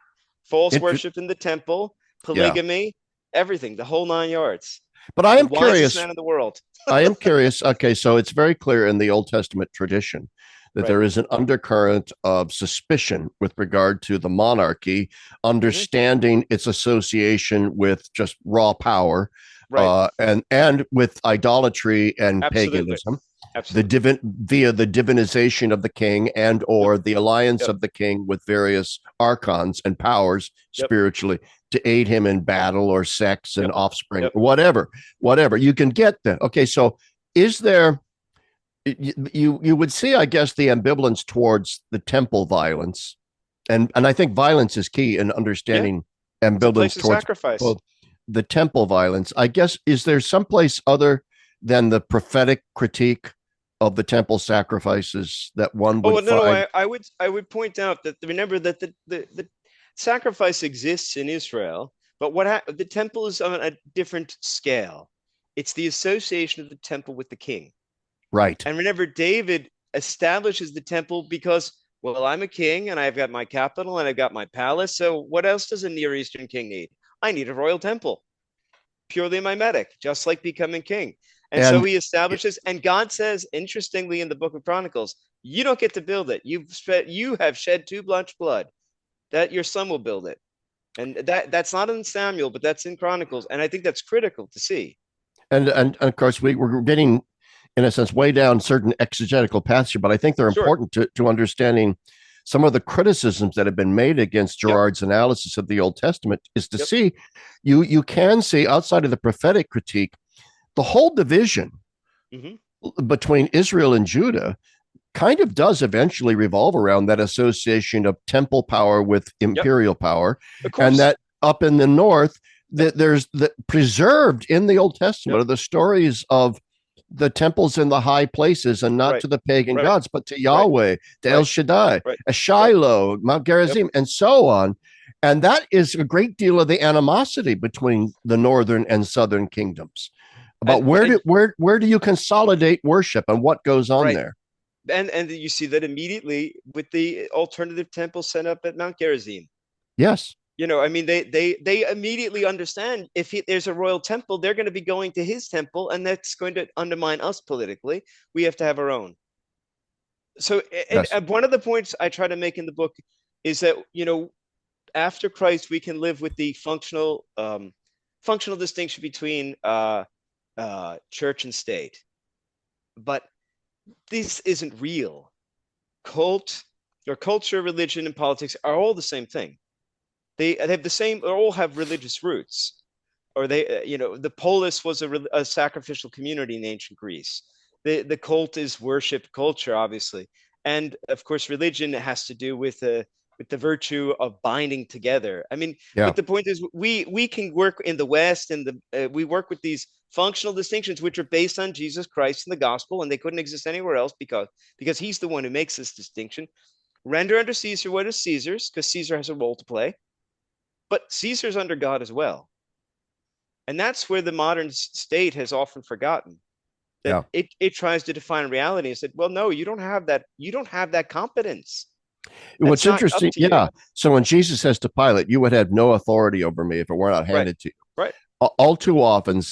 false Int- worship in the temple, yeah, polygamy, everything, the whole nine yards. but I The am wisest curious. man in the world. I am curious. Okay, so it's very clear in the Old Testament tradition that Right. there is an undercurrent of suspicion with regard to the monarchy, Hmm. understanding its association with just raw power, Right. and with idolatry and Absolutely. paganism, Absolutely. via the divinization of the king and Yep. or the alliance Yep. of the king with various archons and powers Yep. spiritually to aid him in battle or sex and Yep. offspring, Yep. whatever you can get that. Okay, so is there you would see, I guess, the ambivalence towards the temple violence, and I think violence is key in Yeah. understanding It's a place ambivalence of towards sacrifice. both the temple violence. I guess, is there someplace other than the prophetic critique of the temple sacrifices that one Oh would no, no. find? I would point out that remember that the sacrifice exists in Israel, but the temple is on a different scale. It's the association of the temple with the king. Right. And remember, David establishes the temple because, well, I'm a king and I've got my capital and I've got my palace. So what else does a Near Eastern king need? I need a royal temple, purely mimetic, just like becoming king. And so And he establishes, and God says, interestingly, in the book of Chronicles, you don't get to build it. You have shed too much blood. That your son will build it. And that's not in Samuel, but that's in Chronicles. And I think that's critical to see. and of course we're getting, in a sense, way down certain exegetical paths here, but I think they're Sure. important to understanding some of the criticisms that have been made against Yep. Girard's analysis of the Old Testament. Is to Yep. see, you can see outside of the prophetic critique, the whole division Hmm. between Israel and Judah kind of does eventually revolve around that association of temple power with Yep. imperial power, Of and course. that up in the north, Yep. that there's the preserved in the Old Testament Yep. are the stories of the temples in the high places, and not Right. to the pagan Right. gods, but to Right. Yahweh, to El Right. Shaddai, Right. a Right. Shiloh, Mount Yep. Gerizim, and so on. And that is a great deal of the animosity between the northern and southern kingdoms And about and where do you consolidate worship and what goes on right. there. And you see that immediately with the alternative temple set up at Mount Gerizim. Yes. I mean, they immediately understand if there's a royal temple, they're going to be going to his temple, and that's going to undermine us politically. We have to have our own. So, Yes. and one of the points I try to make in the book is that, after Christ, we can live with the functional distinction between church and state. But this isn't real. Cult or culture, religion, and politics are all the same thing. They have the same, or all have religious roots. Or the polis was a sacrificial community in ancient Greece. The cult is worship culture, obviously, and of course, religion has to do with the virtue of binding together. I mean, Yeah. but the point is, we can work in the West, and we work with these functional distinctions, which are based on Jesus Christ and the gospel, and they couldn't exist anywhere else because he's the one who makes this distinction. Render unto Caesar what is Caesar's, because Caesar has a role to play, but Caesar's under God as well. And that's where the modern state has often forgotten that Yeah. it tries to define reality and said, well, no, you don't have that. You don't have that competence. That's What's not up interesting, to you. yeah. So when Jesus says to Pilate, "You would have no authority over me if it were not Right. handed to you." Right. All too often,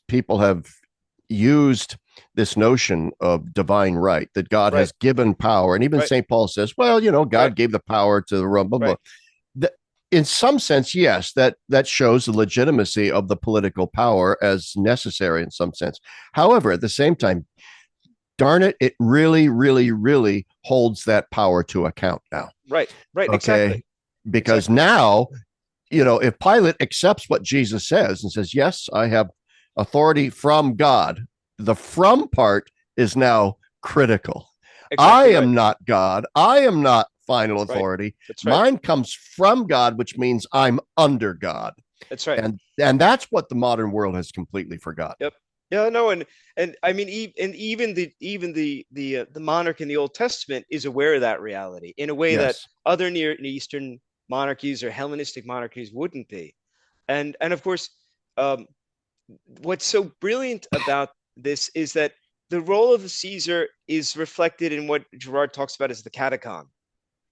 people have used this notion of divine right, that God Right. has given power, and even Right. St. Paul says, "Well, Right. God gave the power to the Rome." Blah, blah. Right. In some sense, yes, that shows the legitimacy of the political power as necessary in some sense. However, at the same time, darn it, it really, really, really holds that power to account now. Right. Right. Okay. Exactly. Because Exactly. now, if Pilate accepts what Jesus says and says, "Yes, I have authority from God," the from part is now critical. I Exactly right. am not God. I am not final Right. authority. That's right. Mine comes from God, which means I'm under God. That's right. And that's what the modern world has completely forgotten. Yep. Yeah, no, and I mean, and even the monarch in the Old Testament is aware of that reality in a way that Yes. other Near Eastern monarchies or Hellenistic monarchies wouldn't be. And of course, um, what's so brilliant about this is that the role of Caesar is reflected in what Girard talks about as the catacon.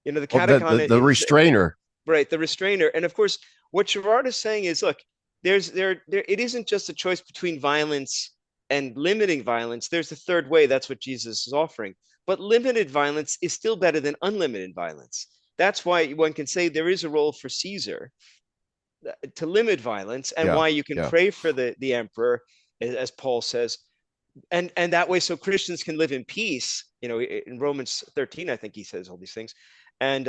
The Oh, catacon the is restrainer. right, the restrainer. And of course, what Girard is saying is, look, it isn't just a choice between violence and limiting violence. There's a third way. That's what Jesus is offering. But limited violence is still better than unlimited violence. That's why one can say there is a role for Caesar to limit violence, and Yeah. why you can Yeah. pray for the emperor, as Paul says, and that way, so Christians can live in peace. In Romans 13, I think he says all these things, and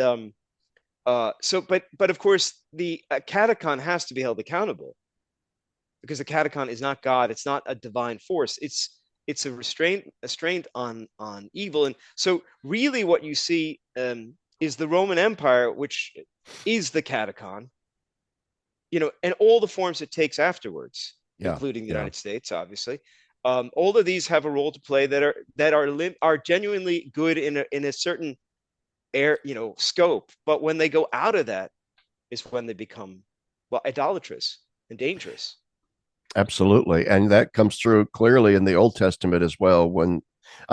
but of course, the catacon has to be held accountable, because the catacon is not God. It's not a divine force. It's a restraint on evil. And so, really, what you see is the Roman Empire, which is the catacon. And all the forms it takes afterwards, Yeah. including the Yeah. United States, obviously. All of these have a role to play that are genuinely good in a certain scope. But when they go out of that is when they become, well, idolatrous and dangerous. Absolutely. And that comes through clearly in the Old Testament as well. We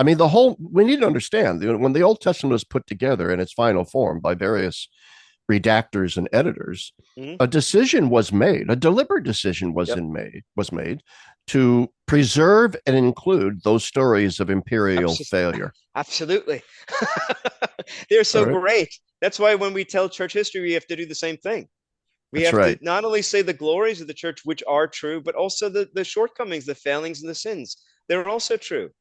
need to understand when the Old Testament was put together in its final form by various redactors and editors, Mhm. a decision was made, a deliberate decision Yep. was made to preserve and include those stories of imperial Abs- failure. Absolutely. They're All so right. great. That's why when we tell church history, we have to do the same thing. We That's have to right. not only say the glories of the church, which are true, but also the shortcomings, the failings, and the sins. They're also true.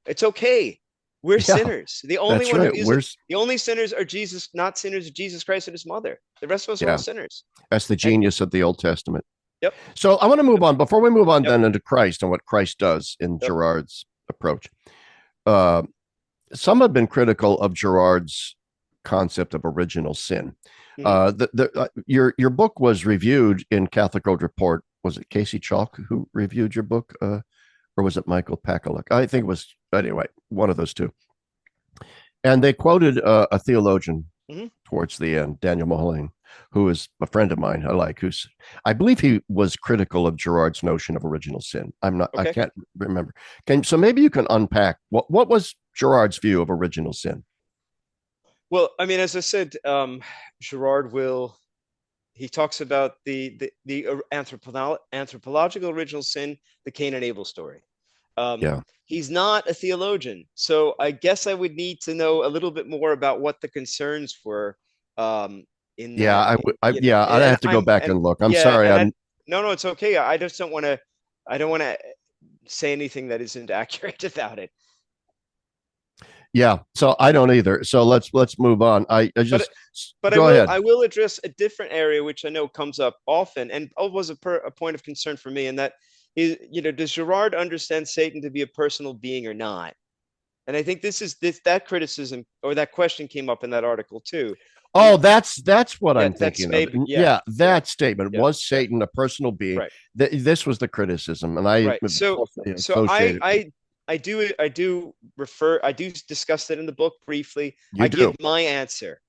It's okay. We're Yeah, sinners. The only that's one who right. isn't, the only sinners are Jesus, not sinners, Jesus Christ and his mother. The rest of us are all Yeah, sinners. that's the And genius of the Old Testament. yep, So I want to move on. Before we move on yep, then into Christ and what Christ does in yep. Girard's approach, uh, some have been critical of Girard's concept of original sin. Hmm. Your book was reviewed in Catholic Road Report. Was it Casey Chalk who reviewed your book, or was it Michael Pakaluk? I think it was, anyway, one of those two. And they quoted a theologian Hmm. towards the end, Daniel Moline, who is a friend of mine. I believe he was critical of Girard's notion of original sin. I Okay. can't remember. So maybe you can unpack what was Girard's view of original sin? Well, I mean, as I said, Girard he talks about the anthropological original sin, the Cain and Abel story. Yeah. He's not a theologian, so I guess I would need to know a little bit more about what the concerns were in Yeah, that. yeah, I'd And have to go back and and look. I'm yeah, sorry. and no, it's okay. I just don't want to. I don't want to say anything that isn't accurate about it. Yeah, so I don't either. So let's move on. I But just but go ahead. I will address a different area which I know comes up often and was a point of concern for me, and that is, does Girard understand Satan to be a personal being or not? And I think that criticism or that question came up in that article too. Oh, that's what Yeah, I'm thinking of. yeah, Yeah, yeah, that statement yeah, was yeah. Satan a personal being. Right. This was the criticism, and I Right. closely So associated. I do discuss it in the book briefly. You I do, give my answer,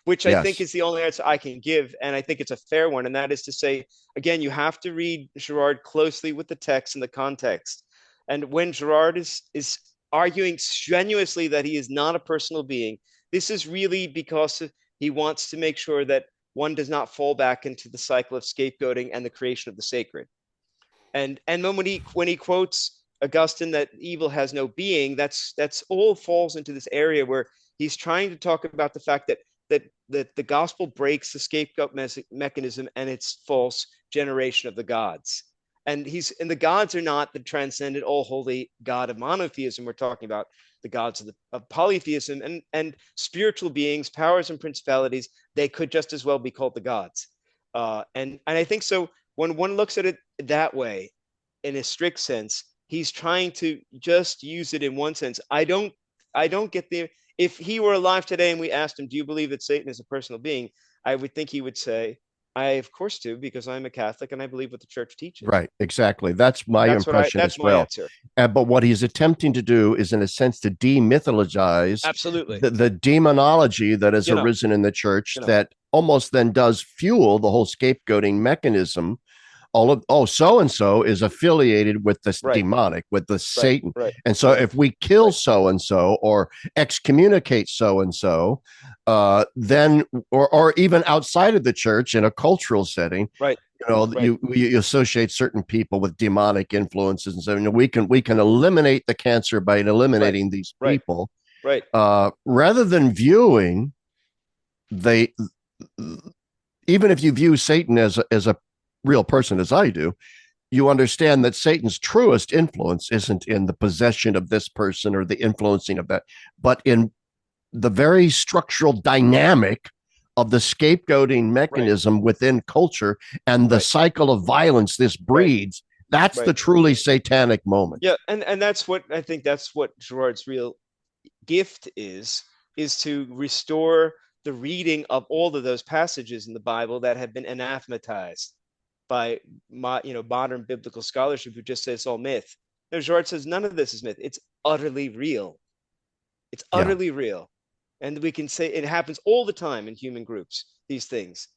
which I think yes, is the only answer I can give, and I think it's a fair one. And that is to say, again, you have to read Girard closely with the text and the context. And when Girard is arguing strenuously that he is not a personal being, this is really because he wants to make sure that one does not fall back into the cycle of scapegoating and the creation of the sacred. And when he quotes Augustine that evil has no being, that's all falls into this area where he's trying to talk about the fact that the gospel breaks the scapegoat mechanism and its false generation of the gods. And the gods are not the transcendent, all holy God of monotheism. We're talking about the gods of polytheism and spiritual beings, powers and principalities. They could just as well be called the gods. And I think so. When one looks at it that way, in a strict sense, he's trying to just use it in one sense. I don't get the if he were alive today and we asked him, "Do you believe that Satan is a personal being?" I would think he would say, "I of course do, because I'm a Catholic and I believe what the Church teaches." right, exactly. That's my impression That's as my well. answer. But what he's attempting to do is, in a sense, to demythologize Absolutely. the demonology that has You know, arisen in the church you know. that almost then does fuel the whole scapegoating mechanism. All of, oh, so and so is affiliated with this Right, demonic, with the right, Satan, right, and so right, if we kill right, so and so or excommunicate so and so, then or even outside of the church in a cultural setting, right, right, you associate certain people with demonic influences, and so we can eliminate the cancer by right, eliminating these right, people, right, rather than viewing they even if you view Satan as a real person as I do, you understand that Satan's truest influence isn't in the possession of this person or the influencing of that, but in the very structural dynamic of the scapegoating right, mechanism within culture and the right, cycle of violence this right, breeds. That's the right. truly satanic moment. Yeah, and that's what I think. That's what Gerard's real gift is to restore the reading of all of those passages in the Bible that have been anathematized by modern biblical scholarship, who just says it's all myth. No, Girard says none of this is myth. It's utterly real. It's Yeah, utterly real, and we can say it happens all the time in human groups. These things,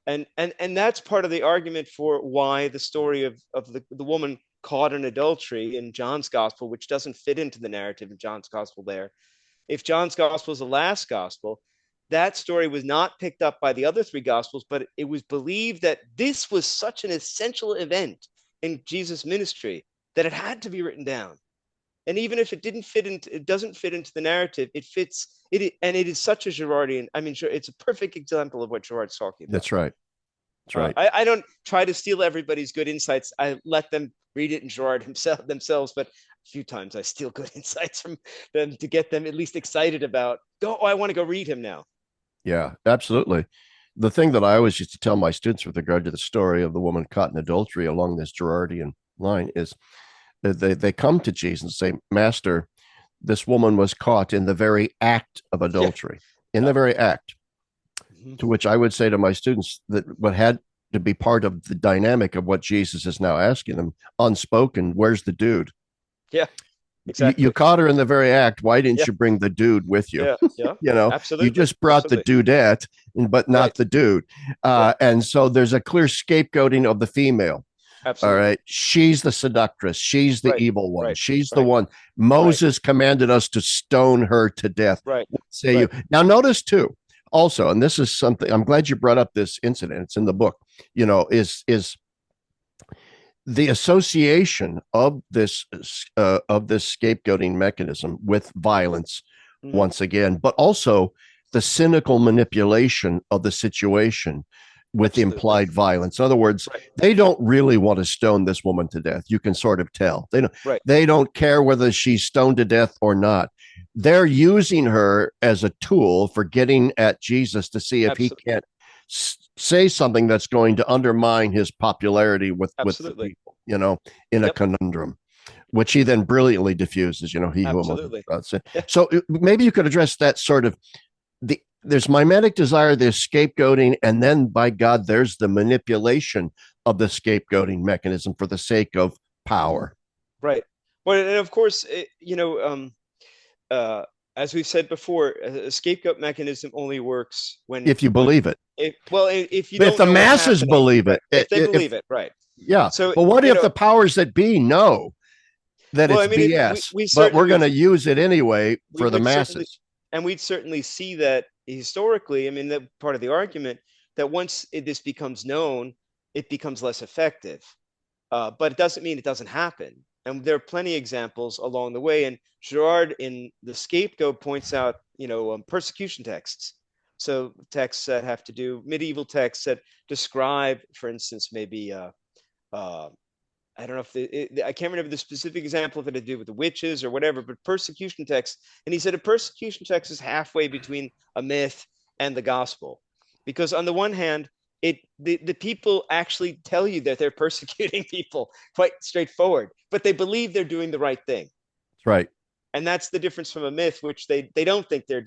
and that's part of the argument for why the story of the woman caught in adultery in John's gospel, which doesn't fit into the narrative of John's gospel there. If John's gospel is the last gospel, that story was not picked up by the other three gospels, but it was believed that this was such an essential event in Jesus' ministry that it had to be written down. And even if it doesn't fit into the narrative, it fits it, and it is such a Girardian. I mean, sure, it's a perfect example of what Girard's talking about. that's right. That's right. I don't try to steal everybody's good insights. I let them read it in Girard themselves, but a few times I steal good insights from them to get them at least excited about, oh, I want to go read him now. Yeah, absolutely. The thing that I always used to tell my students with regard to the story of the woman caught in adultery along this Girardian line is that they come to Jesus and say, Master, this woman was caught in the very act of Yeah. adultery, in the very act. Mm-hmm. To which I would say to my students that what had to be part of the dynamic of what Jesus is now asking them, unspoken, where's the dude? Yeah, exactly. You caught her in the very act. Why didn't Yeah, you bring the dude with you? yeah, yeah. You Absolutely, just brought the absolutely. dudette, but not Right. the dude. Yeah, And so there's a clear scapegoating of the female. All absolutely. right. She's the seductress. She's the Right, evil one. right, She's the right, one. right, Moses commanded us to stone her to death. right, What say you? right. Now, notice too, also, and this is something I'm glad you brought up this incident. It's in the book, is the association of this scapegoating mechanism with violence Mhm. once again, but also the cynical manipulation of the situation with Absolutely. implied violence. In other words, Right. they don't really want to stone this woman to death. You can sort of tell. Right. They don't care whether she's stoned to death or not. They're using her as a tool for getting at Jesus to see if he Absolutely. can't say something that's going to undermine his popularity with the Absolutely. people, in a Yep. conundrum, which he then brilliantly diffuses, he who among Absolutely. us. Yeah. So maybe you could address that sort of there's mimetic desire, there's scapegoating, and then by God, there's the manipulation of the scapegoating mechanism for the sake of power. Right. Well, and of course, uh, as we've said before, a scapegoat mechanism only works If you believe it. if you If don't the know what's masses happening, believe right? it, If they if believe it, right? yeah, So, but what if the powers that be know that well, it's I mean, BS, we but we're certainly going would, to use it anyway we for the would certainly, masses? and we'd certainly see that historically. I mean, that part of the argument that once this becomes known, it becomes less effective. But it doesn't mean it doesn't happen. And there are plenty of examples along the way. And Girard in The Scapegoat points out, persecution texts. So texts that have to do medieval texts that describe, for instance, maybe uh, I don't know if I can't remember the specific example if it had to do with the witches or whatever, but persecution text. And he said a persecution text is halfway between a myth and the gospel, because on the one hand, the people actually tell you that they're persecuting people quite straightforward, but they believe they're doing the right thing. That's right. And that's the difference from a myth, which they don't think they're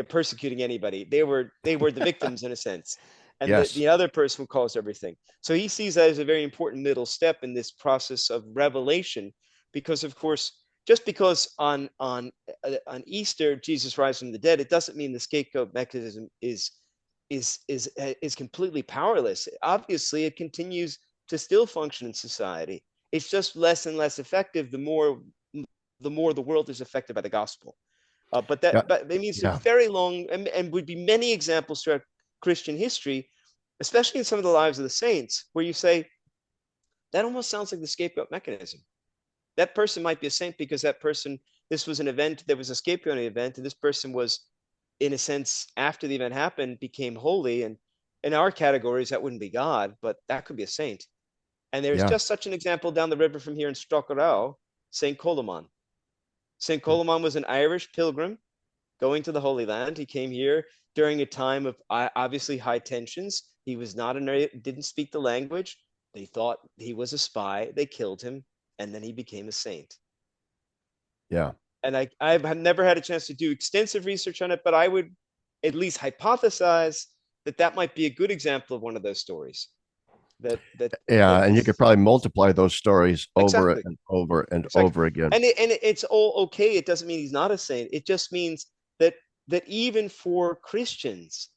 persecuting anybody. They were the victims in a sense, and the, Yes. the other person caused everything. So he sees that as a very important middle step in this process of revelation, because of course, just because on Easter Jesus rises from the dead, it doesn't mean the scapegoat mechanism is completely powerless. Obviously, it continues to still function in society. It's just less and less effective the more the world is affected by the gospel. But Yeah. that but it means a Yeah. very long and would be many examples throughout Christian history, especially in some of the lives of the saints, where you say that almost sounds like the scapegoat mechanism. That person might be a saint because that person, this was an event, there was a scapegoating event, and this person was, in a sense, after the event happened, became holy. And in our categories, that wouldn't be God, but that could be a saint. And there's Yeah. just such an example down the river from here in Stockerau, St. Coloman. St. Coloman was an Irish pilgrim going to the Holy Land. He came here during a time of obviously high tensions. He was not didn't speak the language. They thought he was a spy. They killed him, and then he became a saint. Yeah. And I've never had a chance to do extensive research on it, but I would at least hypothesize that might be a good example of one of those stories. That Yeah. And you could this probably multiply those stories over exactly. and over and Exactly. over again. And it's all okay. It doesn't mean he's not a saint. It just means that even for Christians,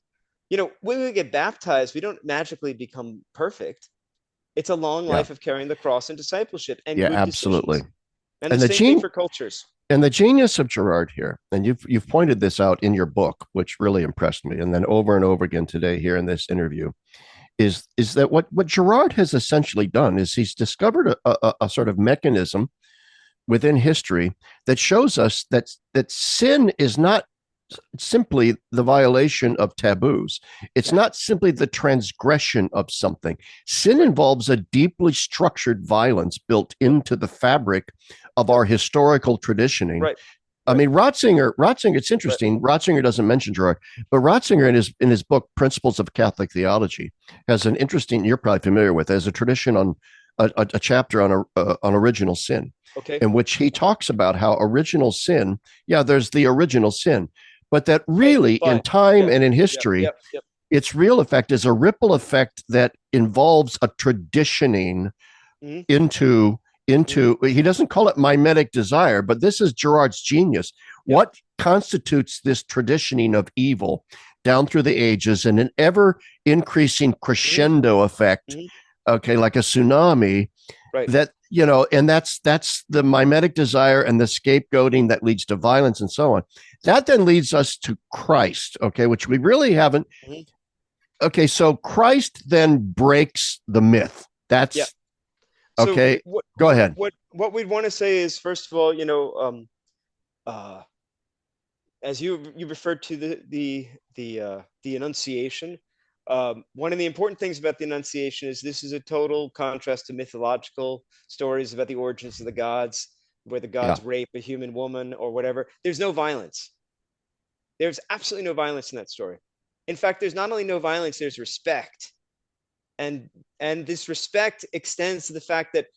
when we get baptized, we don't magically become perfect. It's a long Yeah. life of carrying the cross and discipleship and Yeah, good absolutely. decisions. And the And the same thing gene for cultures. and the genius of Girard here, and you've pointed this out in your book, which really impressed me, and then over and over again today here in this interview, is that what Girard has essentially done is he's discovered a sort of mechanism within history that shows us that sin is not simply the violation of taboos. It's Yeah. not simply the transgression of something. Sin Right. involves a deeply structured violence built Yep. into the fabric of Yep. our historical traditioning. Right. I Right. mean, Ratzinger, it's Right. interesting. Ratzinger doesn't mention Girard, but Ratzinger in his book, Principles of Catholic Theology, has an interesting, you're probably familiar with, as a tradition on a chapter on original sin, Okay. in which he talks about how original sin, yeah, there's the original sin, but that Right. really in But time yep. and in Yep. history, Yep. Yep. its real effect is a ripple effect that involves a traditioning Hmm. Hmm. into he doesn't call it mimetic desire, but this is Girard's genius. Yep. What constitutes this traditioning of evil down through the ages and an ever increasing Hmm. crescendo effect, Hmm. okay, like a tsunami, Right. that and that's the mimetic desire and the scapegoating that leads to violence and so on. That then leads us to Christ, okay, which we really haven't. Mhm. Okay, so Christ then breaks the myth. Yeah. That's So okay. Go ahead. what we'd want to say is, first of all, uh, as you referred to the Annunciation. One of the important things about the Annunciation is this is a total contrast to mythological stories about the origins of the gods, where the Yeah, gods rape a human woman or whatever. There's no violence. There's absolutely no violence in that story. In fact, there's not only no violence, there's respect, and this respect extends to the fact that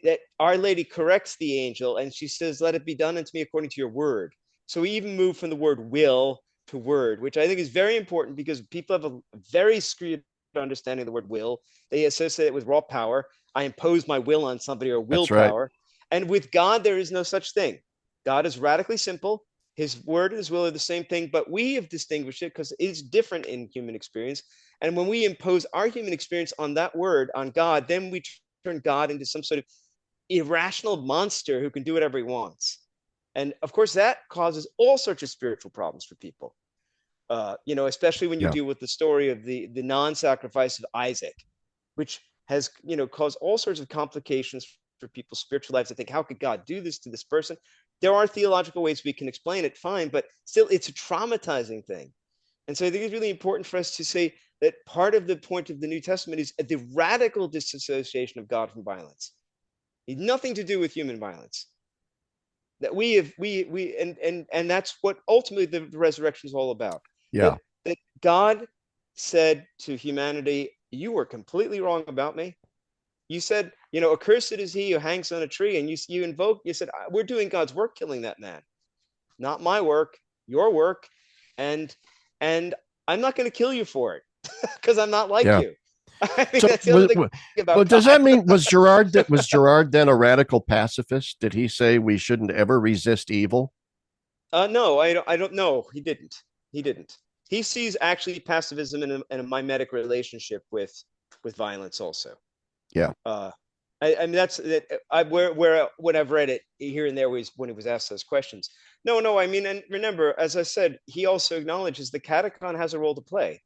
that Our Lady corrects the angel and she says, "Let it be done unto me according to your word." So we even move from the word will to word, which I think is very important because people have a very skewed understanding of the word will. They associate it with raw power. I impose my will on somebody, or that's right. willpower. And with God, there is no such thing. God is radically simple. His word and his will are the same thing, but we have distinguished it because it's different in human experience. And when we impose our human experience on that word, on God, then we turn God into some sort of irrational monster who can do whatever he wants. And of course, that causes all sorts of spiritual problems for people. Especially when you Yeah, deal with the story of the non-sacrifice of Isaac, which has caused all sorts of complications for people's spiritual lives. I think, how could God do this to this person? There are theological ways we can explain it, fine, but still, it's a traumatizing thing. And so I think it's really important for us to say that part of the point of the New Testament is the radical disassociation of God from violence. It had nothing to do with human violence. That we have we and that's what ultimately the resurrection is all about. That yeah, that God said to humanity, "You were completely wrong about me. You said, accursed is he who hangs on a tree," and you said, "We're doing God's work, killing that man, not my work, your work, and and I'm not going to kill you for it because I'm not like yeah. you." I mean, So, that's the other thing well, about does God. that mean was Girard then a radical pacifist? Did he say we shouldn't ever resist evil? No, I don't know. He didn't. He didn't. He sees actually pacifism in a mimetic relationship with violence also. Yeah, Uh, I mean that's that. I where when I've read it here and there was when he was asked those questions. No, no. I mean, and remember, as I said, he also acknowledges the catechon has a role to play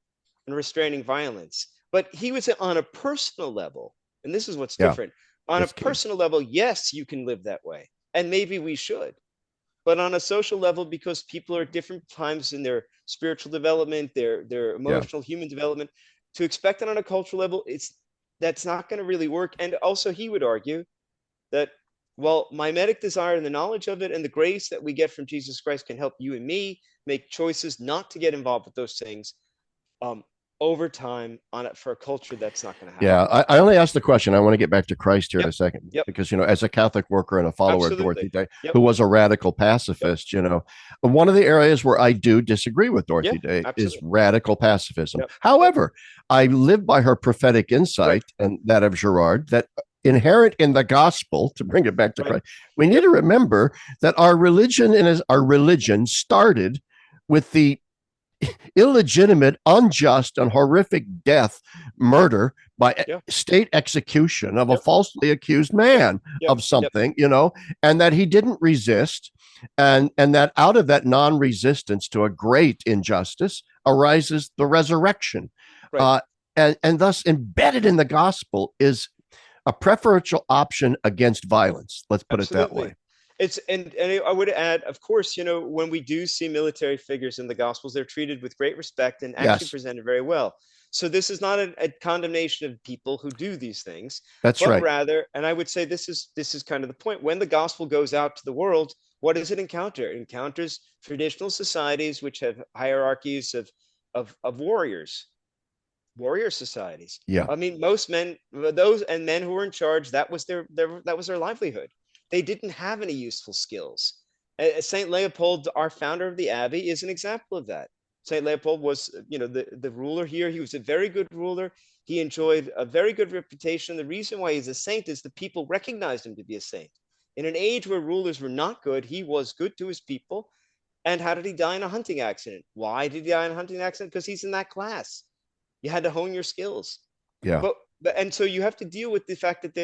in restraining violence, but he was on a personal level, and this is what's yeah, different. On a that's key. personal level, yes, you can live that way, and maybe we should. But on a social level, because people are at different times in their spiritual development, their Yeah, emotional human development, to expect it on a cultural level, that's not going to really work. And also, he would argue that, well, mimetic desire and the knowledge of it and the grace that we get from Jesus Christ can help you and me make choices not to get involved with those things, um, over time on it for a culture that's not going to yeah. happen. I only asked the question. I want to get back to Christ here in Yep. a second Yep. because as a Catholic worker and a follower of Dorothy Absolutely. Day, Yep. who was a radical Yep. pacifist, one of the areas where I do disagree with Yeah. Dorothy Day is Absolutely. radical pacifism. Yep. Yep. However, I live by her prophetic Right. insight and that of Girard that inherent in the gospel, to bring it back to Right. Christ, we need Yep. to remember that our religion started with the illegitimate, unjust, and horrific death, murder by Yeah. state execution of a Yep. falsely accused Yep. man Yep. of Yep. something, and that he didn't resist, and that out of that non-resistance to a great injustice arises the resurrection, Right. uh, and thus embedded in the gospel is a preferential option against violence. Let's put it that way. Absolutely. It's and I would add, of course, when we do see military figures in the Gospels, they're treated with great respect and actually Yes, presented very well. So this is not a condemnation of people who do these things, that's but right. rather, and I would say this is kind of the point. When the gospel goes out to the world, what does it encounter? It encounters traditional societies which have hierarchies of warrior societies. Yeah, I mean, most men, those and men who were in charge, that was their livelihood. They didn't have any useful skills. Saint Leopold, our founder of the abbey, is an example of that. Saint Leopold was, the ruler here. He was a very good ruler. He enjoyed a very good reputation. The reason why he's a saint is the people recognized him to be a saint. In an age where rulers were not good, he was good to his people. And how did he die in a hunting accident? Why did he die in a hunting accident? Because he's in that class. You had to hone your skills. yeah, But and so you have to deal with the fact that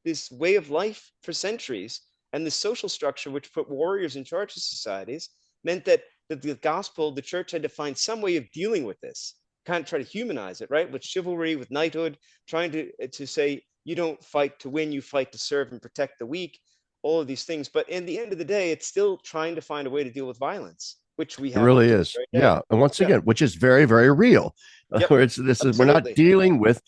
this way of life for centuries and the social structure which put warriors in charge of societies meant that the gospel, the church had to find some way of dealing with this, kind of try to humanize it, right? With chivalry, with knighthood, trying to say you don't fight to win, you fight to serve and protect the weak, all of these things. But in the end of the day, it's still trying to find a way to deal with violence, which we It have up really to this is. very day. Yeah. And once Yeah. again, which is very, very real. Yep. We're not Absolutely. dealing with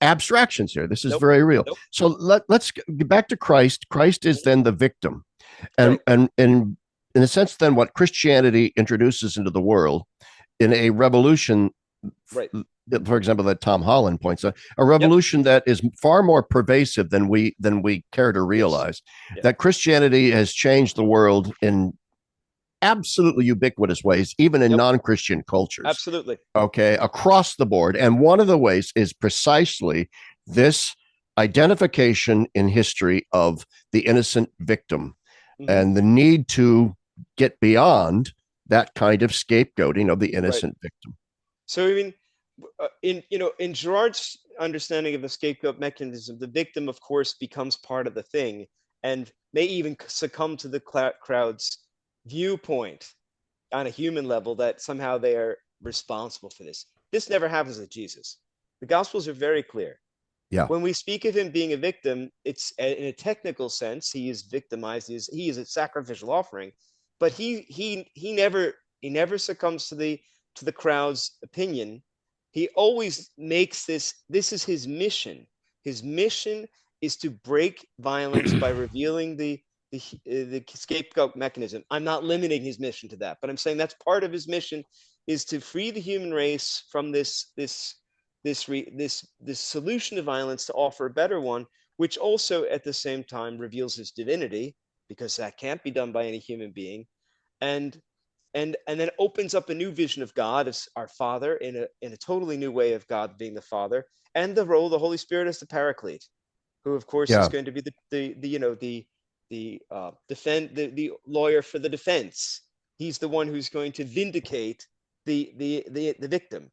abstractions here. This is Nope. very real. Nope. So let's get back to Christ. Christ is then the victim. And, Right. and in a sense, then what Christianity introduces into the world in a revolution, Right. for example, that Tom Holland points out, a Yep. revolution that is far more pervasive than we care to Yes. realize. Yeah. That Christianity has changed the world in absolutely ubiquitous ways, even in Yep. non-Christian cultures. Absolutely. Okay, across the board. And one of the ways is precisely this identification in history of the innocent victim Hmm. and the need to get beyond that kind of scapegoating of the Right. innocent victim. So I mean, in Girard's understanding of the scapegoat mechanism, the victim, of course, becomes part of the thing and may even succumb to the crowd's viewpoint on a human level that somehow they are responsible for this. This never happens with Jesus. The Gospels are very clear. Yeah. When we speak of him being a victim, it's in a technical sense, he is victimized, he is a sacrificial offering, but he never succumbs to the crowd's opinion. He always makes this is his mission. His mission is to break violence by revealing the scapegoat mechanism. I'm not limiting his mission to that, but I'm saying that's part of his mission, is to free the human race from this solution to violence to offer a better one, which also at the same time reveals his divinity, because that can't be done by any human being, and and then opens up a new vision of God as our Father, in a totally new way of God being the Father, and the role of the Holy Spirit as the Paraclete, who of course is Yeah. going to be the lawyer for the defense. He's the one who's going to vindicate the victim.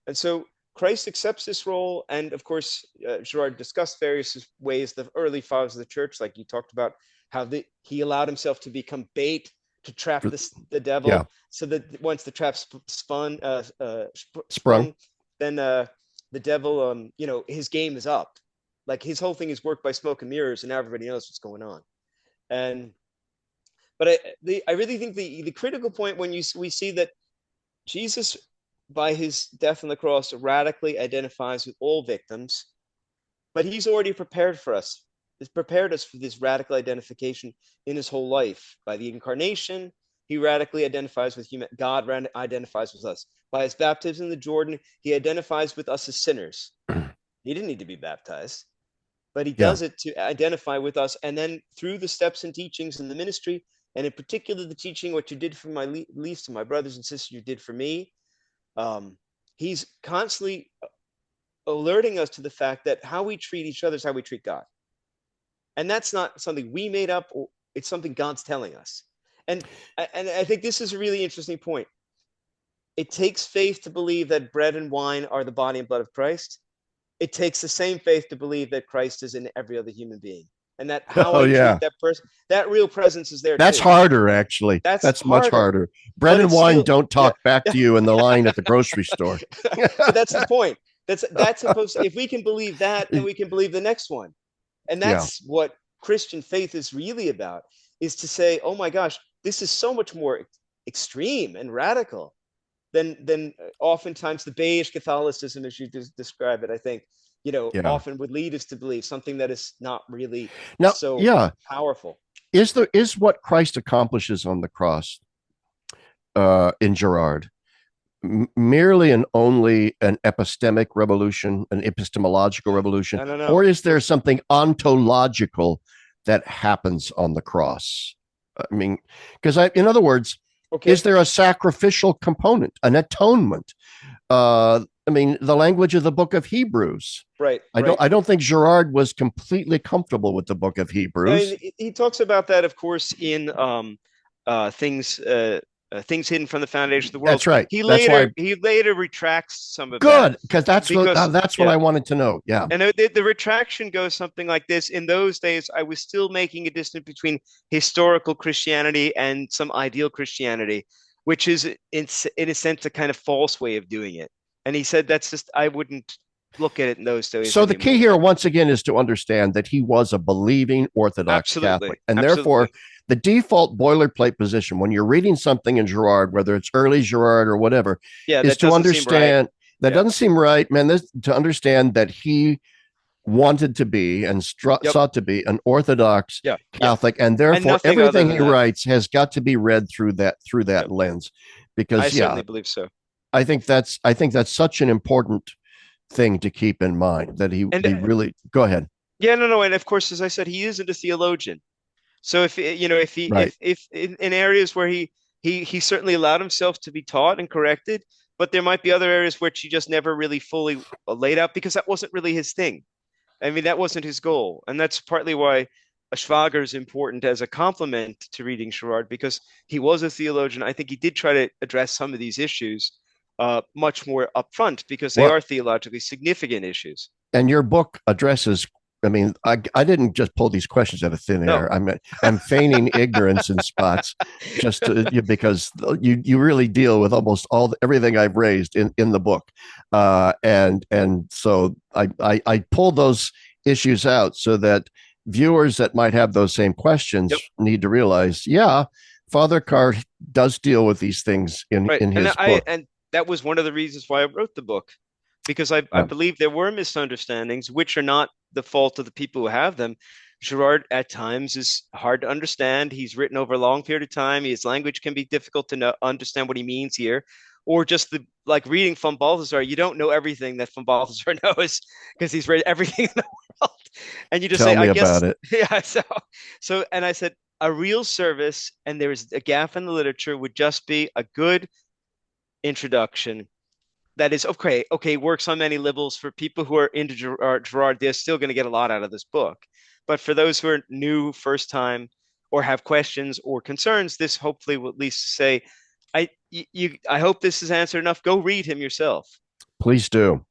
And so Christ accepts this role, and of course, Girard discussed various ways the early fathers of the church, like you talked about, how he allowed himself to become bait to trap the Yeah. devil, so that once the trap Sprung. sprung, then the devil, his game is up. Like his whole thing is worked by smoke and mirrors, and now everybody knows what's going on. And but I really think the critical point when we see that Jesus, by his death on the cross, radically identifies with all victims, but he's already prepared for us. He's prepared us for this radical identification in his whole life. By the incarnation, he radically identifies with human. God identifies with us. By his baptism in the Jordan, he identifies with us as sinners. He didn't need to be baptized, but he Yeah. does it to identify with us. And then through the steps and teachings in the ministry, and in particular the teaching, what you did for my least to my brothers and sisters, you did for me. He's constantly alerting us to the fact that how we treat each other is how we treat God. And that's not something we made up, or it's something God's telling us. And I think this is a really interesting point. It takes faith to believe that bread and wine are the body and blood of Christ. It takes the same faith to believe that Christ is in every other human being, and that how Oh I treat yeah. that person, that real presence is there That's too. harder, actually. That's That's much harder, harder. Bread but and it's wine still, don't yeah, talk back yeah. to you in the line at the grocery store. But that's the point. That's supposed to, if we can believe that, then we can believe the next one. And Yeah. that's what Christian faith is really about, is to say, oh my gosh, this is so much more extreme and radical than oftentimes the beige Catholicism, as you describe it, I think, Yeah. often would lead us to believe something that is not really Now, so yeah, powerful. is what Christ accomplishes on the cross in Girard merely and only an epistemic revolution, an epistemological revolution, I don't know. or is there something ontological that happens on the cross? I mean, because in other words, Okay. is there a sacrificial component, an atonement? I mean, the language of the book of Hebrews. Right. I don't. Right. I don't think Girard was completely comfortable with the book of I Hebrews. mean, he talks about that, of course, in things. Things hidden from the foundation of the world. That's right. That's why. He later retracts some of that Good, because that's what yeah. I wanted to know. Yeah. And the retraction goes something like this. In those days, I was still making a distance between historical Christianity and some ideal Christianity, which is, in a sense, a kind of false way of doing it. And he said that's just, I wouldn't look at it in those days So the key anymore. here, once again, is to understand that he was a believing Orthodox Absolutely. Catholic. And therefore, Absolutely. the default boilerplate position when you're reading something in Girard, whether it's early Girard or whatever, Yeah, is that to doesn't seem right. understand that Yeah. doesn't seem right, man. To understand that he wanted to be and Yep. sought to be an Orthodox Yeah. Yeah. Catholic, and And therefore nothing other everything than he that. writes has got to be read through that Yep. lens. I Because yeah, certainly believe so. I think that's such an important thing to keep in mind that And he really go ahead. yeah, no, no. And of course, as I said, he isn't a theologian. So if you know, Right. if in areas where he certainly allowed himself to be taught and corrected, but there might be other areas which he just never really fully laid out because that wasn't really his thing. I mean, that wasn't his goal, and that's partly why a Schwager is important as a complement to reading Girard because he was a theologian. I think he did try to address some of these issues much more upfront because they Well, are theologically significant issues. and your book addresses. I mean, I didn't just pull these questions out of thin No, air. I'm feigning ignorance in spots, just because you really deal with almost everything I've raised in the book, and so I pulled those issues out so that viewers that might have those same questions yep, need to realize, yeah, Father Carr does deal with these things right. in And his book. that was one of the reasons why I wrote the book because I Yeah. believe there were misunderstandings, which are not the fault of the people who have them. Girard at times is hard to understand. He's written over a long period of time. His language can be difficult to understand what he means here. Or just the like reading von Balthasar, you don't know everything that von Balthasar knows because he's read everything in the world. And you just Tell say, me I about guess, it. yeah. So, and I said, a real service, and there is a gap in the literature, would just be a good introduction that is okay, works on many levels. For people who are into Girard, they're still going to get a lot out of this book. But for those who are new, first time, or have questions or concerns, this hopefully will at least say, I hope this is answered enough. Go read him yourself, Please do.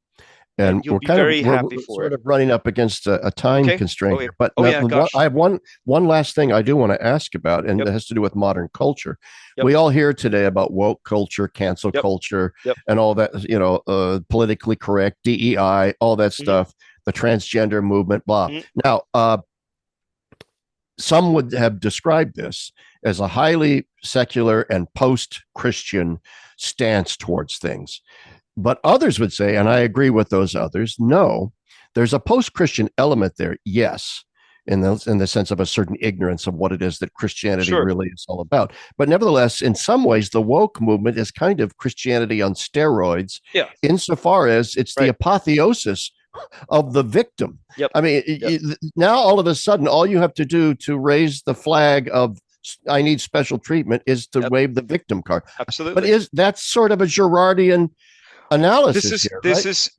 and And you'll be very happy we're for sort it. of running up against a time Okay. constraint Oh yeah. here. But Oh now, yeah. Gosh. I have one last thing I do want to ask about, and Yep. it has to do with modern culture. Yep. We all hear today about woke culture, cancel Yep. culture, Yep. and all that. Politically correct, DEI, all that Hmm. stuff, the transgender movement, blah. Hmm. Now, some would have described this as a highly secular and post-Christian stance towards things. But others would say, and I agree with those others, no, there's a post-Christian element there, yes, in the sense of a certain ignorance of what it is that Christianity Sure. really is all about. But nevertheless, in some ways, the woke movement is kind of Christianity on steroids, Yeah. insofar as it's the Right. apotheosis of the victim. Yep. I mean, Yep. now all of a sudden, all you have to do to raise the flag of I need special treatment is to Yep. wave the victim card. But Absolutely. is that's sort of a Girardian analysis here, This right? is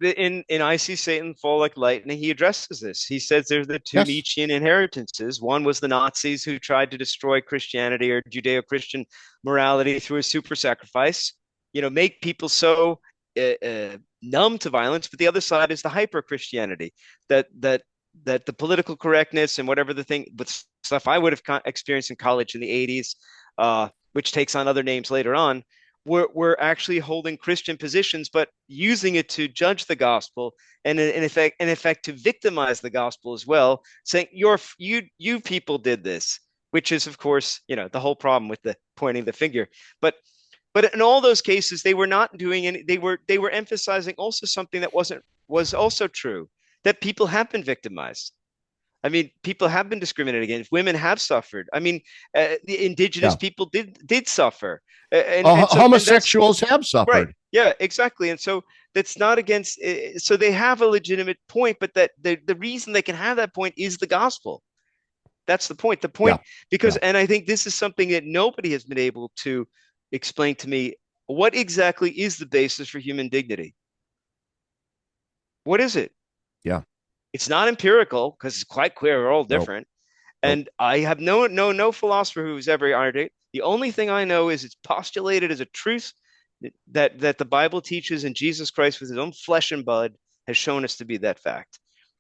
in I See Satan Fall Like Lightning. He addresses this. He says there's the two Yes. Nietzschean inheritances. One was the Nazis who tried to destroy Christianity or Judeo-Christian morality through a super sacrifice. You know, make people so numb to violence. But the other side is the hyper Christianity that the political correctness and whatever the thing with stuff I would have experienced in college in the 80s, which takes on other names later on, we're actually holding Christian positions, but using it to judge the gospel and in effect to victimize the gospel as well, saying you people did this, which is of course the whole problem with the pointing the finger. But in all those cases, they were not doing any. They were emphasizing also something that was also true, that people have been victimized. I mean, people have been discriminated against. Women have suffered. I mean, the indigenous Yeah. people did suffer, and that's Homosexuals have right. suffered. Yeah, exactly. And so that's not against. So they have a legitimate point, but that the reason they can have that point is the gospel. That's the point. The Yeah. point because, Yeah. and I think this is something that nobody has been able to explain to me. What exactly is the basis for human dignity? What is it? Yeah. It's not empirical because it's quite clear we're all No. different. Nope. And I have no philosopher who's ever honored it. The only thing I know is it's postulated as a truth that the Bible teaches, and Jesus Christ with his own flesh and blood has shown us to be that fact.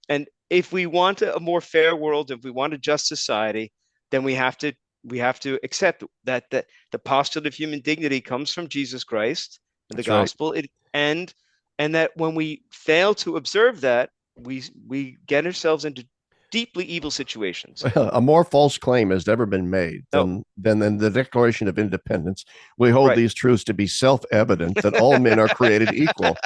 And if we want a more fair world, if we want a just society, then we have to accept that the postulate of human dignity comes from Jesus Christ and the That's right. gospel. And that when we fail to observe that, we get ourselves into deeply evil situations. A more false claim has never been made No, than the Declaration of Independence. We hold right. these truths to be self-evident that all men are created equal.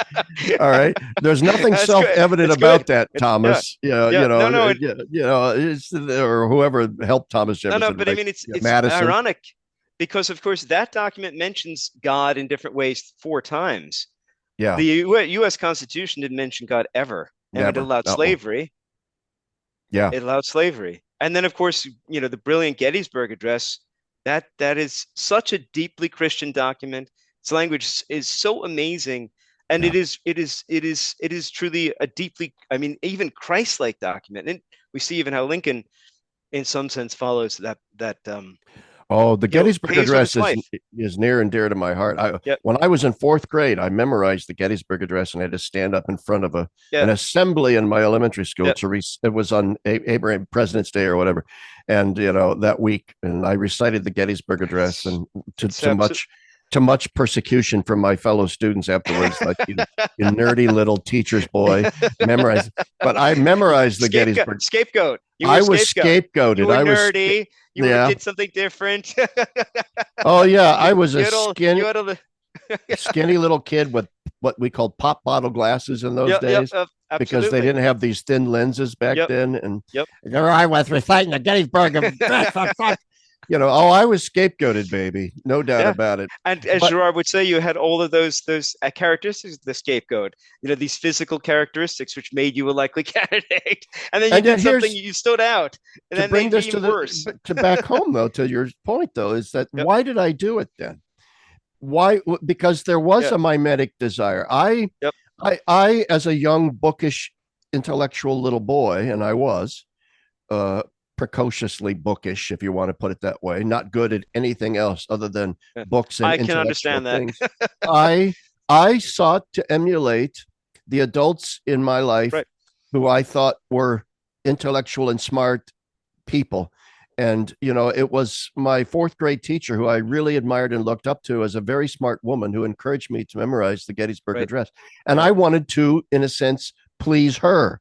All right. There's nothing That's good. self-evident It's about good. that, Yeah, Thomas. yeah. No, no, It's, or whoever helped Thomas no. Jefferson But I write, mean, it's Madison. ironic because, of course, that document mentions God in different ways 4 times. Yeah, The U.S. Constitution didn't mention God ever, and it never. allowed Not one. slavery. Yeah, It allowed slavery. And then, of course, the brilliant Gettysburg Address, that is such a deeply Christian document. Its language is so amazing. And yeah. it is truly a deeply, I mean, even Christ-like document. And we see even how Lincoln, in some sense, follows that Oh, the Gettysburg pays with Address his life. is near and dear to my heart. Yep. When I was in fourth grade, I memorized the Gettysburg Address and I had to stand up in front of an Yep. assembly in my elementary school Yep. to it was on Abraham President's Day or whatever, and that week, and I recited the Gettysburg Address, It's and to it's to absolutely much to much persecution from my fellow students afterwards, like you nerdy little teacher's boy, memorize. But I memorized the scapegoat. Gettysburg. Scapegoat. You were a I was scapegoat. You scapegoated. were I was, nerdy. You were yeah. did something different. Oh yeah, I you was a you had all you had all the skinny little kid with what we called pop bottle glasses in those yep, days because they absolutely. didn't have these thin lenses back Yep, then. And yep. there I was reciting the Gettysburg Address. Oh, I was scapegoated, baby, no doubt Yeah. about it. And as But Girard would say, you had all of those characteristics of the scapegoat. These physical characteristics which made you a likely candidate. And then you and did yet something here's you stood out, and to then bring made this you to even worse. to back home though to your point though is that Yep. why did I do it then? Why? Because there was Yeah. a mimetic desire. Yep. I as a young bookish intellectual little boy, and I was uh, precociously bookish, if you want to put it that way, not good at anything else other than Yeah. books and I can intellectual understand that. things. I I sought to emulate the adults in my life Right. who I thought were intellectual and smart people. And, it was my fourth grade teacher who I really admired and looked up to as a very smart woman who encouraged me to memorize the Gettysburg Right. Address. And Right. I wanted to, in a sense, please her.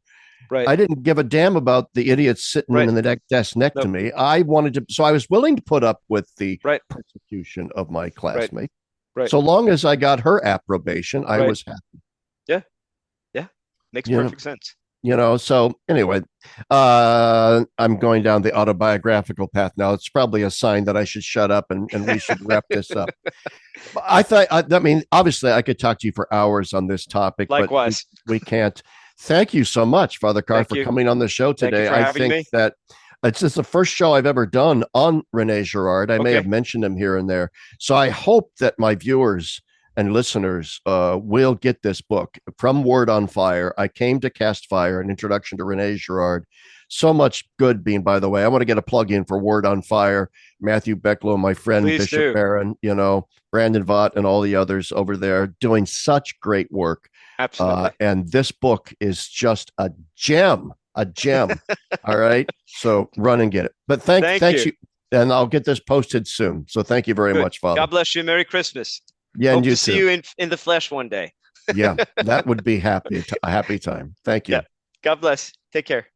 Right. I didn't give a damn about the idiots sitting Right. in the desk next to No. me. I wanted to, so I was willing to put up with the Right. persecution of my Right. classmate. Right. So long as I got her approbation, I Right. was happy. Yeah. Yeah. Makes You know, perfect sense. so anyway, I'm going down the autobiographical path now. It's probably a sign that I should shut up and we should wrap this up. I mean, obviously I could talk to you for hours on this topic, but Likewise. we can't. Thank you so much, Father Carr, Thank for you. coming on the show Thank you today. for I having think me. that it's just the first show I've ever done on Rene Girard. I may have Okay. mentioned him here and there. So I hope that my viewers and listeners will get this book, From Word on Fire. I Came to Cast Fire, an introduction to Rene Girard. So much good being, by the way. I want to get a plug in for Word on Fire. Matthew Becklow, my friend, Please Bishop do. Barron, Brandon Vaught, and all the others over there doing such great work. Absolutely. And this book is just a gem, a gem. All right. So run and get it. But Thank thanks you. you. And I'll get this posted soon. So thank you very Good. much, Father. God bless you. Merry Christmas. Yeah, and Hope you to see too. you in the flesh one day. Yeah, that would be a happy time. Thank you. Yeah. God bless. Take care.